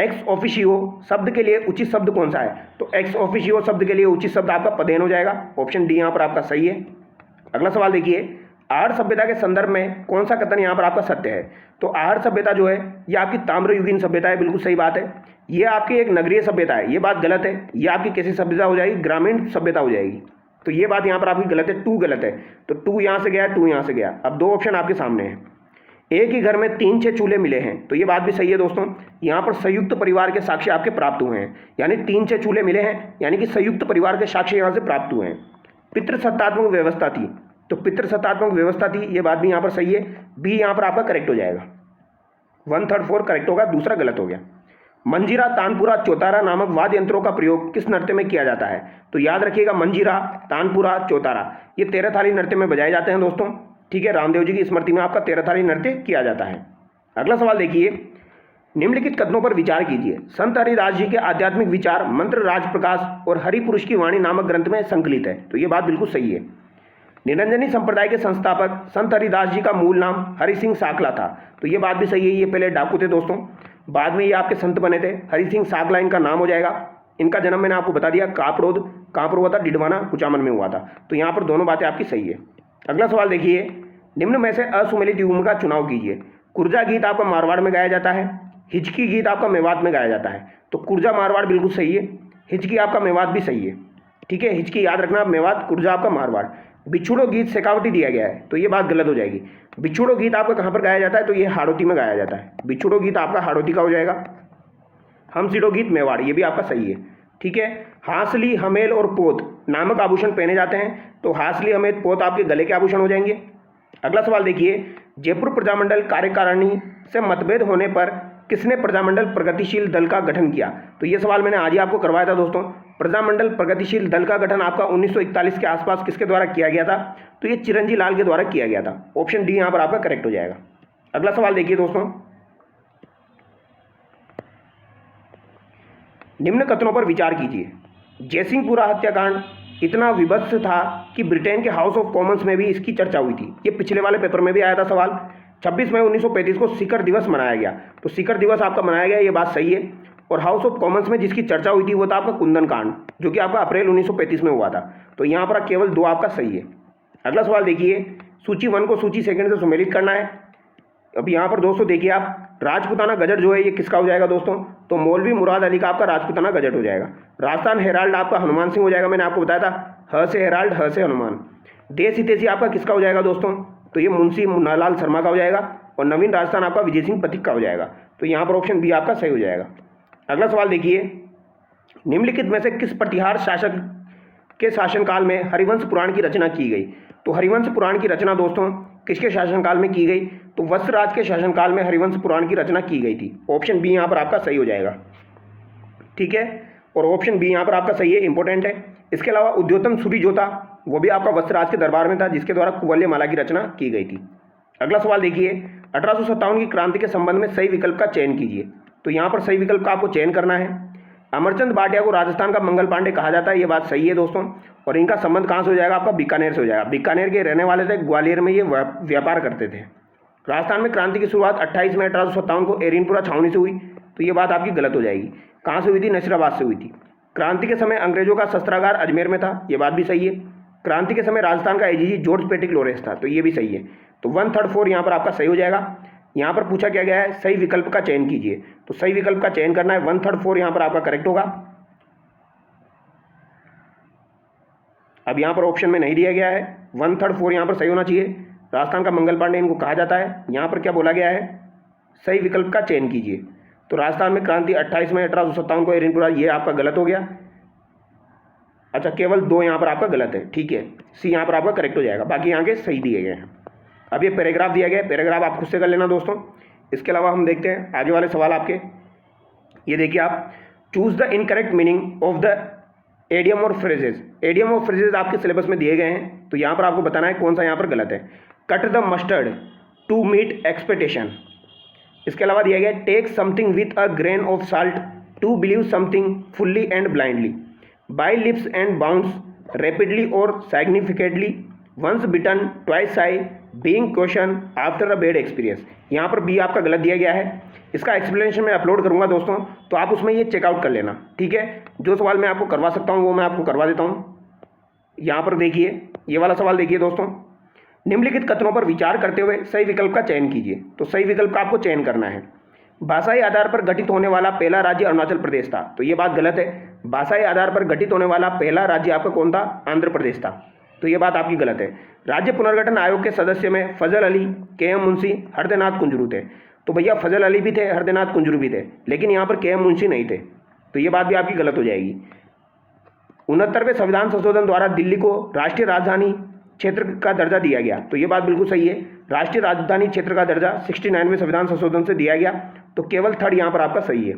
एक्स ऑफिशियो शब्द के लिए उचित शब्द कौन सा है? तो एक्स ऑफिशियो शब्द के लिए उचित शब्द आपका पदेन हो जाएगा। ऑप्शन डी यहाँ पर आपका सही है। अगला सवाल देखिए, आहड़ सभ्यता के संदर्भ में कौन सा कथन यहाँ पर आपका सत्य है? तो आहड़ सभ्यता जो है ये आपकी ताम्रयुगीन सभ्यता है, बिल्कुल सही बात है। ये आपकी एक नगरीय सभ्यता है, ये बात गलत है। ये आपकी कैसी सभ्यता हो जाएगी? ग्रामीण सभ्यता हो जाएगी। तो ये बात यहाँ पर आपकी गलत है, 2 गलत है। तो 2 यहाँ से गया, 2 यहाँ से गया। अब 2 ऑप्शन आपके सामने हैं। एक ही घर में 3-6 चूल्हे मिले हैं, तो ये बात भी सही है दोस्तों। यहाँ पर संयुक्त परिवार के साक्ष्य आपके प्राप्त हुए हैं, यानी 3-6 चूल्हे मिले हैं, यानी कि संयुक्त परिवार के साक्ष्य यहाँ से प्राप्त हुए हैं। पितृसत्तात्मक व्यवस्था थी, तो पितृसत्तात्मक व्यवस्था थी, ये बात भी यहाँ पर सही है। बी यहाँ पर आपका करेक्ट हो जाएगा। 1/3 4 करेक्ट होगा, दूसरा गलत हो गया। मंजीरा, तानपुरा, चौतारा नामक वाद्य यंत्रों का प्रयोग किस नृत्य में किया जाता है? तो याद रखिएगा, मंजीरा, तानपुरा, चौतारा ये 13 थाली नृत्य में बजाए जाते हैं दोस्तों। ठीक है, रामदेव जी की स्मृति में आपका 13 थाली नृत्य किया जाता है। अगला सवाल देखिए, निम्नलिखित कथनों पर विचार कीजिए। संत हरिदास जी के आध्यात्मिक विचार मंत्र राजप्रकाश और हरिपुरुष की वाणी नामक ग्रंथ में संकलित है, तो ये बात बिल्कुल सही है। निरंजनी संप्रदाय के संस्थापक संत हरिदास जी का मूल नाम हरि सिंह साकला था, तो ये बात भी सही है। ये पहले डाकू थे दोस्तों, बाद में ये आपके संत बने थे। हरि सिंह साकला इनका नाम हो जाएगा। इनका जन्म मैंने आपको बता दिया, कापरोद कहाँ पर हुआ था? डिडवाना कुचामन में हुआ था। तो यहाँ पर दोनों बातें आपकी सही है। अगला सवाल देखिए, निम्न में से असुमेलित युग्म का चुनाव कीजिए। कुर्जा गीत आपका मारवाड़ में गाया जाता है, हिचकी गीत आपका मेवात में गाया जाता है। तो कुर्जा मारवाड़ बिल्कुल सही है, हिचकी आपका मेवात भी सही है। ठीक है, हिचकी याद रखना, मेवात, कुर्जा आपका मारवाड़। बिछुड़ो गीत शेखावटी दिया गया है, तो ये बात गलत हो जाएगी। बिछुड़ो गीत आपका कहाँ पर गाया जाता है? तो ये हाड़ौती में गाया जाता है। बिछुड़ो गीत आपका हाड़ौती का हो जाएगा। हमसिडो गीत मेवाड़, ये भी आपका सही है। ठीक है, हांसली, हमेल और पोत नामक आभूषण पहने जाते हैं, तो हांसली, हमेल, पोत आपके गले के आभूषण हो जाएंगे। अगला सवाल देखिए, जयपुर प्रजामंडल कार्यकारिणी से मतभेद होने पर किसने प्रजामंडल प्रगतिशील दल का गठन किया? तो ये सवाल मैंने आज ही आपको करवाया था दोस्तों। प्रजामंडल प्रगतिशील दल का गठन आपका 1941 के आसपास किसके द्वारा किया गया था? तो ये चिरंजी लाल के द्वारा किया गया था। ऑप्शन डी यहाँ पर आपका करेक्ट हो जाएगा। अगला सवाल देखिए दोस्तों, निम्न कथनों पर विचार कीजिए। जयसिंहपुरा हत्याकांड इतना विभत्स था कि ब्रिटेन के हाउस ऑफ कॉमन्स में भी इसकी चर्चा हुई थी। ये पिछले वाले पेपर में भी आया था सवाल। 26 मई 1935 को शिखर दिवस मनाया गया, तो शिखर दिवस आपका मनाया गया, ये बात सही है। और हाउस ऑफ कॉमन्स में जिसकी चर्चा हुई थी वो था आपका कुंदन कांड, जो कि आपका अप्रैल 1935 में हुआ था। तो यहाँ पर केवल 2 आपका सही है। अगला सवाल देखिए, सूची 1 को सूची 2 से सुमेलित करना है। अब यहाँ पर दोस्तों देखिए आप, राजपूताना गजट जो है ये किसका हो जाएगा दोस्तों? तो मौलवी मुराद अली का आपका राजपूताना गजट हो जाएगा। राजस्थान हेराल्ड आपका हनुमान सिंह हो जाएगा, मैंने आपको बताया था, ह से हेराल्ड, ह से हनुमान। देश हितैषी आपका किसका हो जाएगा दोस्तों? तो ये मुंशी मुन्नालाल शर्मा का हो जाएगा। और नवीन राजस्थान आपका विजय सिंह पथिक का हो जाएगा। तो यहाँ पर ऑप्शन बी आपका सही हो जाएगा। अगला सवाल देखिए, निम्नलिखित में से किस प्रतिहार शासक के शासनकाल में हरिवंश पुराण की रचना की गई? तो हरिवंश पुराण की रचना दोस्तों किसके शासनकाल में की गई? तो वत्सराज के शासनकाल में हरिवंश पुराण की रचना की गई थी। ऑप्शन बी यहाँ पर आपका सही हो जाएगा। ठीक है, और ऑप्शन बी यहाँ पर आपका सही है, इंपॉर्टेंट है। इसके अलावा उद्योतम सूरी जो था वो भी आपका वत्सराज के दरबार में था, जिसके द्वारा कुवल्य माला की रचना की गई थी। अगला सवाल देखिए, 1857 की क्रांति के संबंध में सही विकल्प का चयन कीजिए। तो यहाँ पर सही विकल्प का आपको चयन करना है। अमरचंद भाटिया को राजस्थान का मंगल पांडे कहा जाता है, ये बात सही है दोस्तों। और इनका संबंध कहाँ से हो जाएगा? आपका बीकानेर से हो जाएगा। बीकानेर के रहने वाले थे, ग्वालियर में ये व्यापार करते थे। राजस्थान में क्रांति की शुरुआत 28 मई 1857 को एरीनपुरा छावनी से हुई, तो ये बात आपकी गलत हो जाएगी। कहाँ से हुई थी? नसीराबाद से हुई थी। क्रांति के समय अंग्रेजों का शस्त्रागार अजमेर में था, ये बात भी सही है। क्रांति के समय राजस्थान का एजीजी जॉर्ज पेटिक लोरेंस था, तो ये भी सही है। तो 1/3 4 यहाँ पर आपका सही हो जाएगा। यहाँ पर पूछा क्या गया है? सही विकल्प का चयन कीजिए, तो सही विकल्प का चयन करना है। 1/3 4 यहाँ पर आपका करेक्ट होगा। अब यहाँ पर ऑप्शन में नहीं दिया गया है, 1/3 4 यहाँ पर सही होना चाहिए। राजस्थान का मंगल पांडे इनको कहा जाता है। यहाँ पर क्या बोला गया है? सही विकल्प का चयन कीजिए। तो राजस्थान में क्रांति 28 मई 1857 को एरीनपुरा, ये आपका गलत हो गया। अच्छा, केवल 2 यहाँ पर आपका गलत है। ठीक है, सी यहाँ पर आपका करेक्ट हो जाएगा, बाकी यहाँ के सही दिए गए हैं। अब ये पैराग्राफ दिया गया है, पैराग्राफ आप खुद से कर लेना दोस्तों। इसके अलावा हम देखते हैं आगे वाले सवाल आपके। ये देखिए आप, choose the incorrect meaning of the idiom और फ्रेजेस। एडियम और फ्रेजेस आपके सिलेबस में दिए गए हैं, तो यहाँ पर आपको बताना है कौन सा यहाँ पर गलत है। Cut the mustard to meet expectation. इसके अलावा दिया गया है, take something with a grain of salt to believe something fully and blindly. By leaps and bounds rapidly और significantly. Once bitten twice shy, being question after a bad experience. यहाँ पर B आपका गलत दिया गया है। इसका एक्सप्लेनेशन मैं अपलोड करूँगा दोस्तों, तो आप उसमें ये चेकआउट कर लेना। ठीक है, जो सवाल मैं आपको करवा सकता हूँ वो मैं आपको करवा देता हूँ। यहाँ पर देखिए, ये वाला सवाल देखिए दोस्तों, निम्नलिखित कथनों पर विचार करते हुए सही विकल्प का चयन कीजिए। तो सही विकल्प का आपको चयन करना है। भाषाई आधार पर गठित होने वाला पहला राज्य अरुणाचल प्रदेश था, तो ये बात गलत है। भाषाई आधार पर गठित होने वाला पहला राज्य आपका कौन था? आंध्र प्रदेश था, तो ये बात आपकी गलत है। राज्य पुनर्गठन आयोग के सदस्य में फजल अली, के.एम. मुंशी, हरदेनाथ कुंजरू थे। तो भैया फजल अली भी थे, हरदेनाथ कुंजरू भी थे, लेकिन यहाँ पर के.एम. मुंशी नहीं थे, तो ये बात भी आपकी गलत हो जाएगी। 69वें संविधान संशोधन द्वारा दिल्ली को राष्ट्रीय राजधानी क्षेत्र का दर्जा दिया गया, तो ये बात बिल्कुल सही है। राष्ट्रीय राजधानी क्षेत्र का दर्जा 69वें संविधान संशोधन से दिया गया, तो केवल थर्ड यहाँ पर आपका सही है।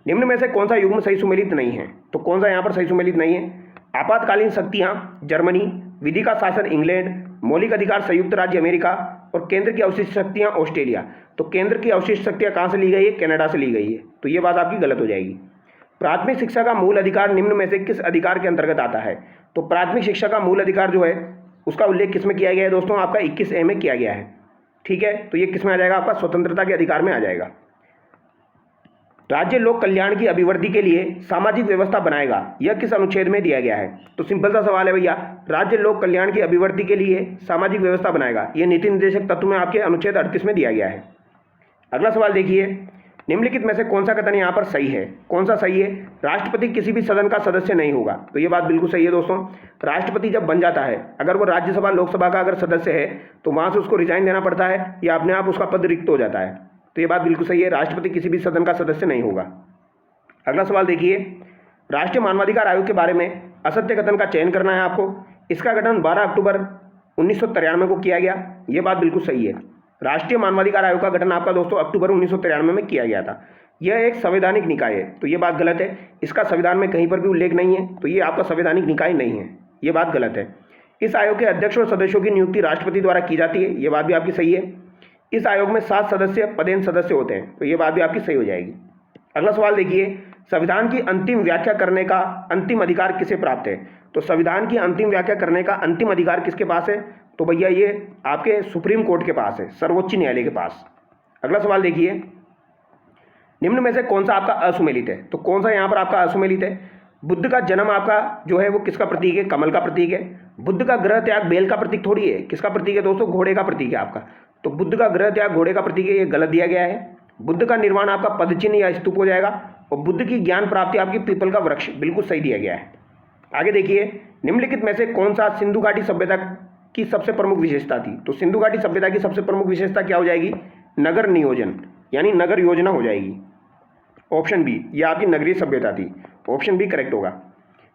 निम्न में से कौन सा युग्म सही सुमेलित नहीं है? तो कौन सा यहाँ पर सही सुमेलित नहीं है? आपातकालीन शक्तियाँ जर्मनी, विधि का शासन इंग्लैंड, मौलिक अधिकार संयुक्त राज्य अमेरिका और केंद्र की अवशिष्ट शक्तियाँ ऑस्ट्रेलिया। तो केंद्र की अवशिष्ट शक्तियाँ कहाँ से ली गई है? कनाडा से ली गई है, तो ये बात आपकी गलत हो जाएगी। प्राथमिक शिक्षा का मूल अधिकार निम्न में से किस अधिकार के अंतर्गत आता है? तो प्राथमिक शिक्षा का मूल अधिकार जो है उसका उल्लेख किस में किया गया है दोस्तों? आपका 21A में किया गया है। ठीक है, तो ये किस में आ जाएगा? आपका स्वतंत्रता के अधिकार में आ जाएगा। राज्य लोक कल्याण की अभिवृद्धि के लिए सामाजिक व्यवस्था बनाएगा, यह किस अनुच्छेद में दिया गया है? तो सिंपल सा सवाल है भैया, राज्य लोक कल्याण की अभिवृद्धि के लिए सामाजिक व्यवस्था बनाएगा, यह नीति निर्देशक तत्व में आपके अनुच्छेद 38 में दिया गया है। अगला सवाल देखिए, निम्नलिखित में से कौन सा कथन यहाँ पर सही है? कौन सा सही है? राष्ट्रपति किसी भी सदन का सदस्य नहीं होगा, तो ये बात बिल्कुल सही है दोस्तों। राष्ट्रपति जब बन जाता है, अगर वो राज्यसभा लोकसभा का अगर सदस्य है तो वहाँ से उसको रिजाइन देना पड़ता है या अपने आप उसका पद रिक्त हो जाता है, तो ये बात बिल्कुल सही है। राष्ट्रपति किसी भी सदन का सदस्य नहीं होगा। अगला सवाल देखिए, राष्ट्रीय मानवाधिकार आयोग के बारे में असत्य कथन का चयन करना है आपको। इसका गठन 12 अक्टूबर 1993 को किया गया, ये बात बिल्कुल सही है। राष्ट्रीय मानवाधिकार आयोग का गठन आपका दोस्तों अक्टूबर 1993 में किया गया था। यह एक संवैधानिक निकाय है, तो ये बात गलत है। इसका संविधान में कहीं पर भी उल्लेख नहीं है, तो ये आपका संवैधानिक निकाय नहीं है, ये बात गलत है। इस आयोग के अध्यक्ष और सदस्यों की नियुक्ति राष्ट्रपति द्वारा की जाती है, ये बात भी आपकी सही है। इस आयोग में 7 सदस्य पदेन सदस्य होते हैं, तो ये बात भी आपकी सही हो जाएगी। अगला सवाल देखिए, संविधान की अंतिम व्याख्या करने का अंतिम अधिकार किसे प्राप्त है? तो संविधान की अंतिम व्याख्या करने का अंतिम अधिकार किसके पास है? तो भैया ये आपके सुप्रीम कोर्ट के पास है, सर्वोच्च न्यायालय के पास। अगला सवाल देखिए, निम्न में से कौन सा आपका असुमेलित है? तो कौन सा यहाँ पर आपका असुमेलित है? बुद्ध का जन्म आपका जो है वो किसका प्रतीक है? कमल का प्रतीक है। बुद्ध का गृह त्याग बेल का प्रतीक थोड़ी है, किसका प्रतीक है दोस्तों? घोड़े का प्रतीक है आपका। तो बुद्ध का गृह त्याग घोड़े का प्रतीक है, ये गलत दिया गया है। बुद्ध का निर्वाण आपका पदचिन्ह या स्तूप हो जाएगा, और बुद्ध की ज्ञान प्राप्ति आपकी पीपल का वृक्ष, बिल्कुल सही दिया गया है। आगे देखिए, निम्नलिखित में से कौन सा सिंधु घाटी सभ्यता की सबसे प्रमुख विशेषता थी? तो सिंधु घाटी सभ्यता की सबसे प्रमुख विशेषता क्या हो जाएगी? नगर नियोजन, यानी नगर योजना हो जाएगी। ऑप्शन बी, ये आपकी नगरीय सभ्यता थी। ऑप्शन बी करेक्ट होगा।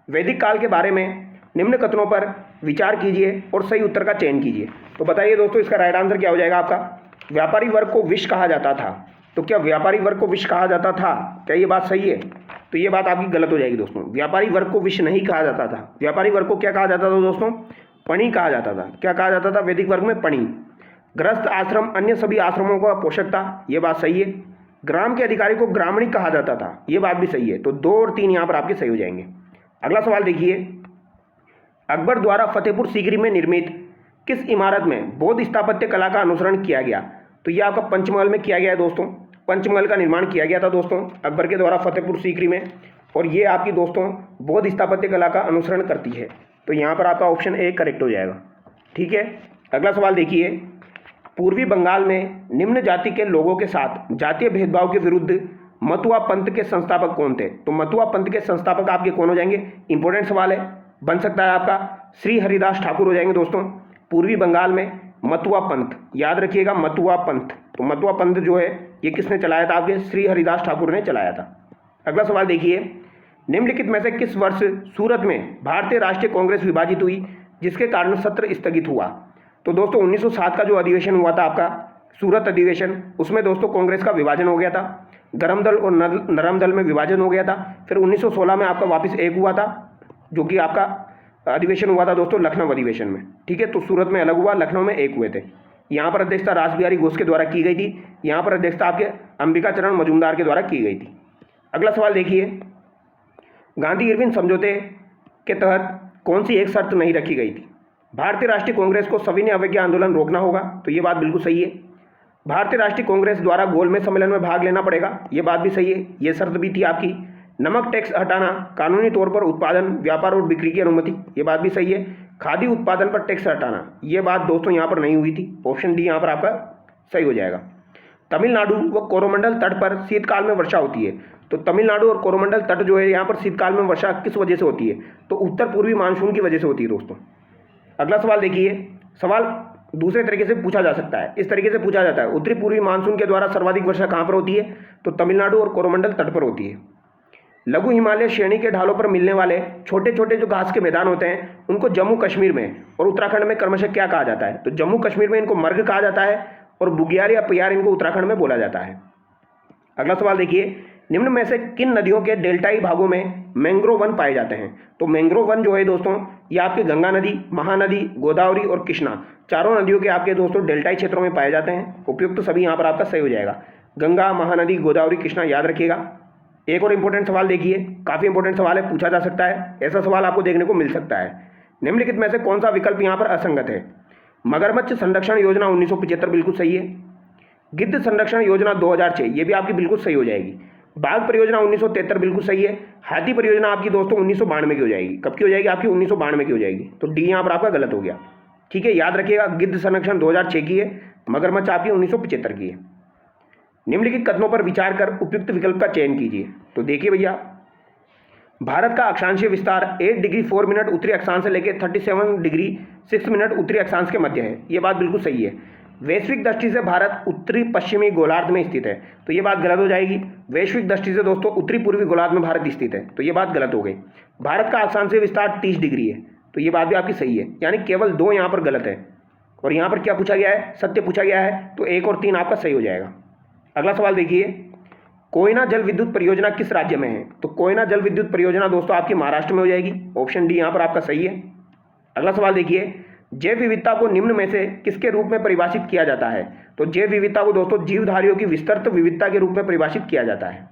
वैदिक काल के बारे में निम्न कथनों पर विचार कीजिए और सही उत्तर का चयन कीजिए। तो बताइए दोस्तों, इसका राइट आंसर क्या हो जाएगा आपका? व्यापारी वर्ग को विष कहा जाता था। तो क्या व्यापारी वर्ग को विष कहा जाता था? क्या ये बात सही है? तो ये बात आपकी गलत हो जाएगी दोस्तों। व्यापारी वर्ग को विष नहीं कहा जाता था। व्यापारी वर्ग को क्या कहा जाता था दोस्तों? पणी कहा जाता था। क्या कहा जाता था वैदिक वर्ग में? पणी। गृहस्थ आश्रम अन्य सभी आश्रमों का पोषक था, ये बात सही है। ग्राम के अधिकारी को ग्रामणी कहा जाता था, ये बात भी सही है। तो 2 और 3 यहाँ पर आपके सही हो जाएंगे। अगला सवाल देखिए, अकबर द्वारा फतेहपुर सीकरी में निर्मित किस इमारत में बौद्ध स्थापत्य कला का अनुसरण किया गया? तो ये आपका पंचमहल में किया गया है दोस्तों। पंचमहल का निर्माण किया गया था दोस्तों अकबर के द्वारा फतेहपुर सीकरी में, और ये आपकी दोस्तों बौद्ध स्थापत्य कला का अनुसरण करती है। तो यहाँ पर आपका ऑप्शन ए करेक्ट हो जाएगा। ठीक है, अगला सवाल देखिए, पूर्वी बंगाल में निम्न जाति के लोगों के साथ जातीय भेदभाव के विरुद्ध मतुआ पंथ के संस्थापक कौन थे? तो मतुआ पंथ के संस्थापक आपके कौन हो जाएंगे? इंपॉर्टेंट सवाल है, बन सकता है आपका श्री हरिदास ठाकुर हो जाएंगे दोस्तों। पूर्वी बंगाल में मतुआ पंथ, याद रखिएगा मतुआ पंथ। तो मतुआ पंथ जो है ये किसने चलाया था? आपके श्री हरिदास ठाकुर ने चलाया था। अगला सवाल देखिए, निम्नलिखित में से किस वर्ष सूरत में भारतीय राष्ट्रीय कांग्रेस विभाजित हुई जिसके कारण सत्र स्थगित हुआ? तो दोस्तों 1907 का जो अधिवेशन हुआ था आपका सूरत अधिवेशन, उसमें दोस्तों कांग्रेस का विभाजन हो गया था। गरम दल और नरम दल में विभाजन हो गया था। फिर 1916 में आपका वापस एक हुआ था, जो कि आपका अधिवेशन हुआ था दोस्तों लखनऊ अधिवेशन में। ठीक है, तो सूरत में अलग हुआ, लखनऊ में एक हुए थे। यहाँ पर अध्यक्षता रासबिहारी घोष के द्वारा की गई थी। यहाँ पर अध्यक्षता आपके अंबिका चरण मजूमदार के द्वारा की गई थी। अगला सवाल देखिए, गांधी इरविन समझौते के तहत कौन सी एक शर्त नहीं रखी गई थी? भारतीय राष्ट्रीय कांग्रेस को सविनय अवज्ञा आंदोलन रोकना होगा, तो ये बात बिल्कुल सही है। भारतीय राष्ट्रीय कांग्रेस द्वारा गोलमेज सम्मेलन में भाग लेना पड़ेगा, ये बात भी सही है, ये शर्त भी थी आपकी। नमक टैक्स हटाना, कानूनी तौर पर उत्पादन, व्यापार और बिक्री की अनुमति, ये बात भी सही है। खादी उत्पादन पर टैक्स हटाना, ये बात दोस्तों यहाँ पर नहीं हुई थी। ऑप्शन डी यहाँ पर आपका सही हो जाएगा। तमिलनाडु व कोरोमंडल तट पर शीतकाल में वर्षा होती है। तो तमिलनाडु और कोरोमंडल तट जो है यहाँ पर शीतकाल में वर्षा किस वजह से होती है? तो उत्तर पूर्वी मानसून की वजह से होती है दोस्तों। अगला सवाल देखिए, सवाल दूसरे तरीके से पूछा जा सकता है। इस तरीके से पूछा जाता है, उत्तरी पूर्वी मानसून के द्वारा सर्वाधिक वर्षा कहाँ पर होती है? तो तमिलनाडु और कोरोमंडल तट पर होती है। लघु हिमालय श्रेणी के ढालों पर मिलने वाले छोटे छोटे जो घास के मैदान होते हैं उनको जम्मू कश्मीर में और उत्तराखंड में क्रमशः क्या कहा जाता है? तो जम्मू कश्मीर में इनको मर्ग कहा जाता है और बुग्याल या प्यार इनको उत्तराखंड में बोला जाता है। अगला सवाल देखिए, निम्न में से किन नदियों के डेल्टाई भागों में मैंग्रोव वन पाए जाते हैं? तो मैंग्रोव वन जो है दोस्तों ये आपके गंगा नदी, महानदी, गोदावरी और कृष्णा, चारों नदियों के आपके दोस्तों डेल्टाई क्षेत्रों में पाए जाते हैं। उपयुक्त तो सभी यहाँ पर आपका सही हो जाएगा। गंगा, महानदी, गोदावरी, कृष्णा याद रखिएगा। एक और इंपॉर्टेंट सवाल देखिए, काफ़ी इंपॉर्टेंट सवाल है, पूछा जा सकता है, ऐसा सवाल आपको देखने को मिल सकता है। निम्नलिखित में से कौन सा विकल्प यहाँ पर असंगत है? मगरमच्छ संरक्षण योजना 1975 बिल्कुल सही है। गिद्ध संरक्षण योजना 2006 ये भी आपकी बिल्कुल सही हो जाएगी। बाघ परियोजना 1973 बिल्कुल सही है। हाथी परियोजना आपकी दोस्तों 1992 की हो जाएगी। कब की हो जाएगी? आपकी 1992 की हो जाएगी। तो डी यहाँ पर आपका गलत हो गया। ठीक है, याद रखिएगा, गिद्ध संरक्षण 2006 की है, मगरमच्छ आपकी 1975 की है। निम्नलिखित कथनों पर विचार कर उपयुक्त विकल्प का चयन कीजिए। तो देखिए भैया, भारत का अक्षांशीय विस्तार 8 डिग्री 4 मिनट उत्तरी अक्षांश से लेकर 37 डिग्री 6 मिनट उत्तरी अक्षांश के मध्य है। ये बात बिल्कुल सही है। वैश्विक दृष्टि से भारत उत्तरी पश्चिमी गोलार्ध में स्थित है। तो ये बात गलत हो जाएगी। वैश्विक दृष्टि से दोस्तों उत्तरी पूर्वी गोलार्ध में भारत स्थित है। तो ये बात गलत हो गई। भारत का अक्षांशीय विस्तार 30 डिग्री है। तो ये बात भी आपकी सही है, यानी केवल 2 यहाँ पर गलत है। और यहाँ पर क्या पूछा गया है? सत्य पूछा गया है। तो 1 और 3 आपका सही हो जाएगा। अगला सवाल देखिए, कोयना जल विद्युत परियोजना किस राज्य में है? तो कोयना जल विद्युत परियोजना दोस्तों आपकी महाराष्ट्र में हो जाएगी। ऑप्शन डी यहाँ पर आपका सही है। अगला सवाल देखिए, जैव विविधता को निम्न में से किसके रूप में परिभाषित किया जाता है? तो जैव विविधता को दोस्तों जीवधारियों की विस्तृत विविधता के रूप में परिभाषित किया जाता है।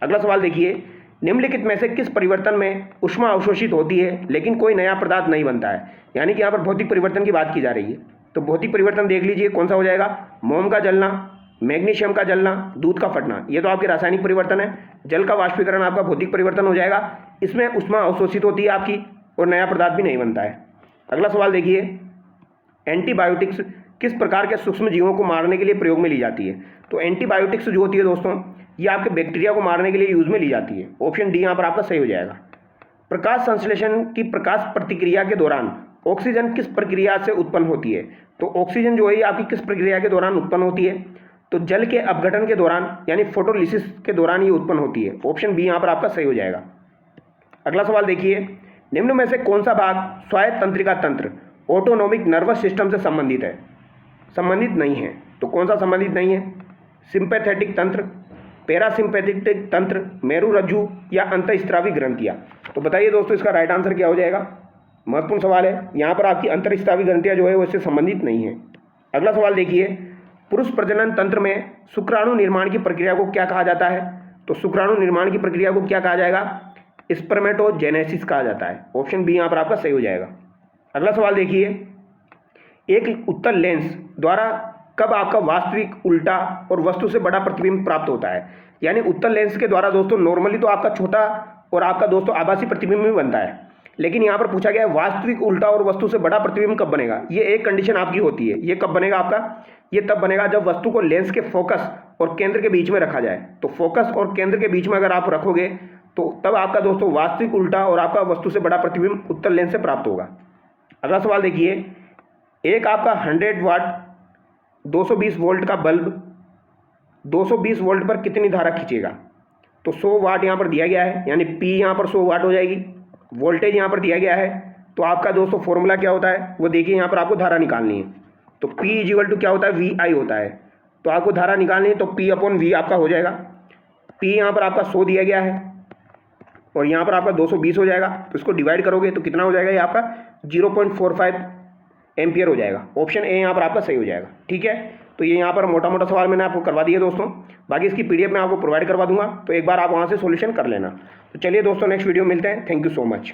अगला सवाल देखिए, निम्नलिखित में से किस परिवर्तन में ऊष्मा अवशोषित होती है लेकिन कोई नया पदार्थ नहीं बनता है? यानी कि यहाँ पर भौतिक परिवर्तन की बात की जा रही है। तो भौतिक परिवर्तन देख लीजिए कौन सा हो जाएगा? मोम का जलना, मैग्नीशियम का जलना, दूध का फटना, ये तो आपके रासायनिक परिवर्तन है। जल का वाष्पीकरण आपका भौतिक परिवर्तन हो जाएगा। इसमें ऊष्मा अवशोषित होती है आपकी और नया पदार्थ भी नहीं बनता है। अगला सवाल देखिए, एंटीबायोटिक्स किस प्रकार के सूक्ष्म जीवों को मारने के लिए प्रयोग में ली जाती है? तो एंटीबायोटिक्स जो होती है दोस्तों ये आपके बैक्टीरिया को मारने के लिए यूज में ली जाती है। ऑप्शन डी यहाँ पर आपका सही हो जाएगा। प्रकाश संश्लेषण की प्रकाश प्रतिक्रिया के दौरान ऑक्सीजन किस प्रक्रिया से उत्पन्न होती है? तो ऑक्सीजन जो है ये आपकी किस प्रक्रिया के दौरान उत्पन्न होती है? तो जल के अपघटन के दौरान यानी फोटोलिसिस के दौरान ये उत्पन्न होती है। ऑप्शन बी यहाँ पर आपका सही हो जाएगा। अगला सवाल देखिए, निम्न में से कौन सा भाग स्वायत्त तंत्रिका तंत्र ऑटोनोमिक नर्वस सिस्टम से संबंधित है? संबंधित नहीं है। तो कौन सा संबंधित नहीं है? सिंपैथेटिक तंत्र, पैरासिम्पैथेटिक तंत्र, मेरुरज्जु या अंतःस्रावी ग्रंथियाँ? तो बताइए दोस्तों इसका राइट आंसर क्या हो जाएगा? महत्वपूर्ण सवाल है। यहाँ पर आपकी अंतःस्रावी ग्रंथियाँ जो है वो इससे संबंधित नहीं है। अगला सवाल देखिए, पुरुष प्रजनन तंत्र में शुक्राणु निर्माण की प्रक्रिया को क्या कहा जाता है? तो शुक्राणु निर्माण की प्रक्रिया को क्या कहा जाएगा? स्पर्मेटोजेनेसिस कहा जाता है। ऑप्शन बी यहाँ पर आपका सही हो जाएगा। अगला सवाल देखिए, एक उत्तल लेंस द्वारा कब आपका वास्तविक उल्टा और वस्तु से बड़ा प्रतिबिंब प्राप्त होता है? यानी उत्तल लेंस के द्वारा दोस्तों नॉर्मली तो आपका छोटा और आपका दोस्तों आभासी प्रतिबिंब भी बनता है, लेकिन यहाँ पर पूछा गया है वास्तविक उल्टा और वस्तु से बड़ा प्रतिबिंब कब बनेगा? ये एक कंडीशन आपकी होती है। ये कब बनेगा आपका? ये तब बनेगा जब वस्तु को लेंस के फोकस और केंद्र के बीच में रखा जाए। तो फोकस और केंद्र के बीच में अगर आप रखोगे तो तब आपका दोस्तों वास्तविक उल्टा और आपका वस्तु से बड़ा प्रतिबिंब उत्तल लेंस से प्राप्त होगा। अगला सवाल देखिए, एक आपका 100 वाट 220 वोल्ट का बल्ब 220 वोल्ट पर कितनी धारा खींचेगा? तो 100 वाट यहाँ पर दिया गया है, यानी P यहाँ पर 100 वाट हो जाएगी। वोल्टेज यहाँ पर दिया गया है, तो आपका दोस्तों फॉर्मूला क्या होता है वो देखिए। यहाँ पर आपको धारा निकालनी है, तो P इक्वल टू क्या होता है? VI होता है। तो आपको धारा निकालनी है, तो P/V आपका हो जाएगा। P यहाँ पर आपका 100 दिया गया है और यहाँ पर आपका 220 हो जाएगा। तो इसको डिवाइड करोगे तो कितना हो जाएगा? ये आपका 0.45 एम्पियर हो जाएगा। ऑप्शन ए यहाँ पर आपका सही हो जाएगा। ठीक है, तो ये यहाँ पर मोटा मोटा सवाल मैंने आपको करवा दिया दोस्तों। बाकी इसकी PDF मैं आपको प्रोवाइड करवा दूंगा, तो एक बार आप वहाँ से सॉल्यूशन कर लेना। तो चलिए दोस्तों, नेक्स्ट वीडियो मिलते हैं। Thank you so much.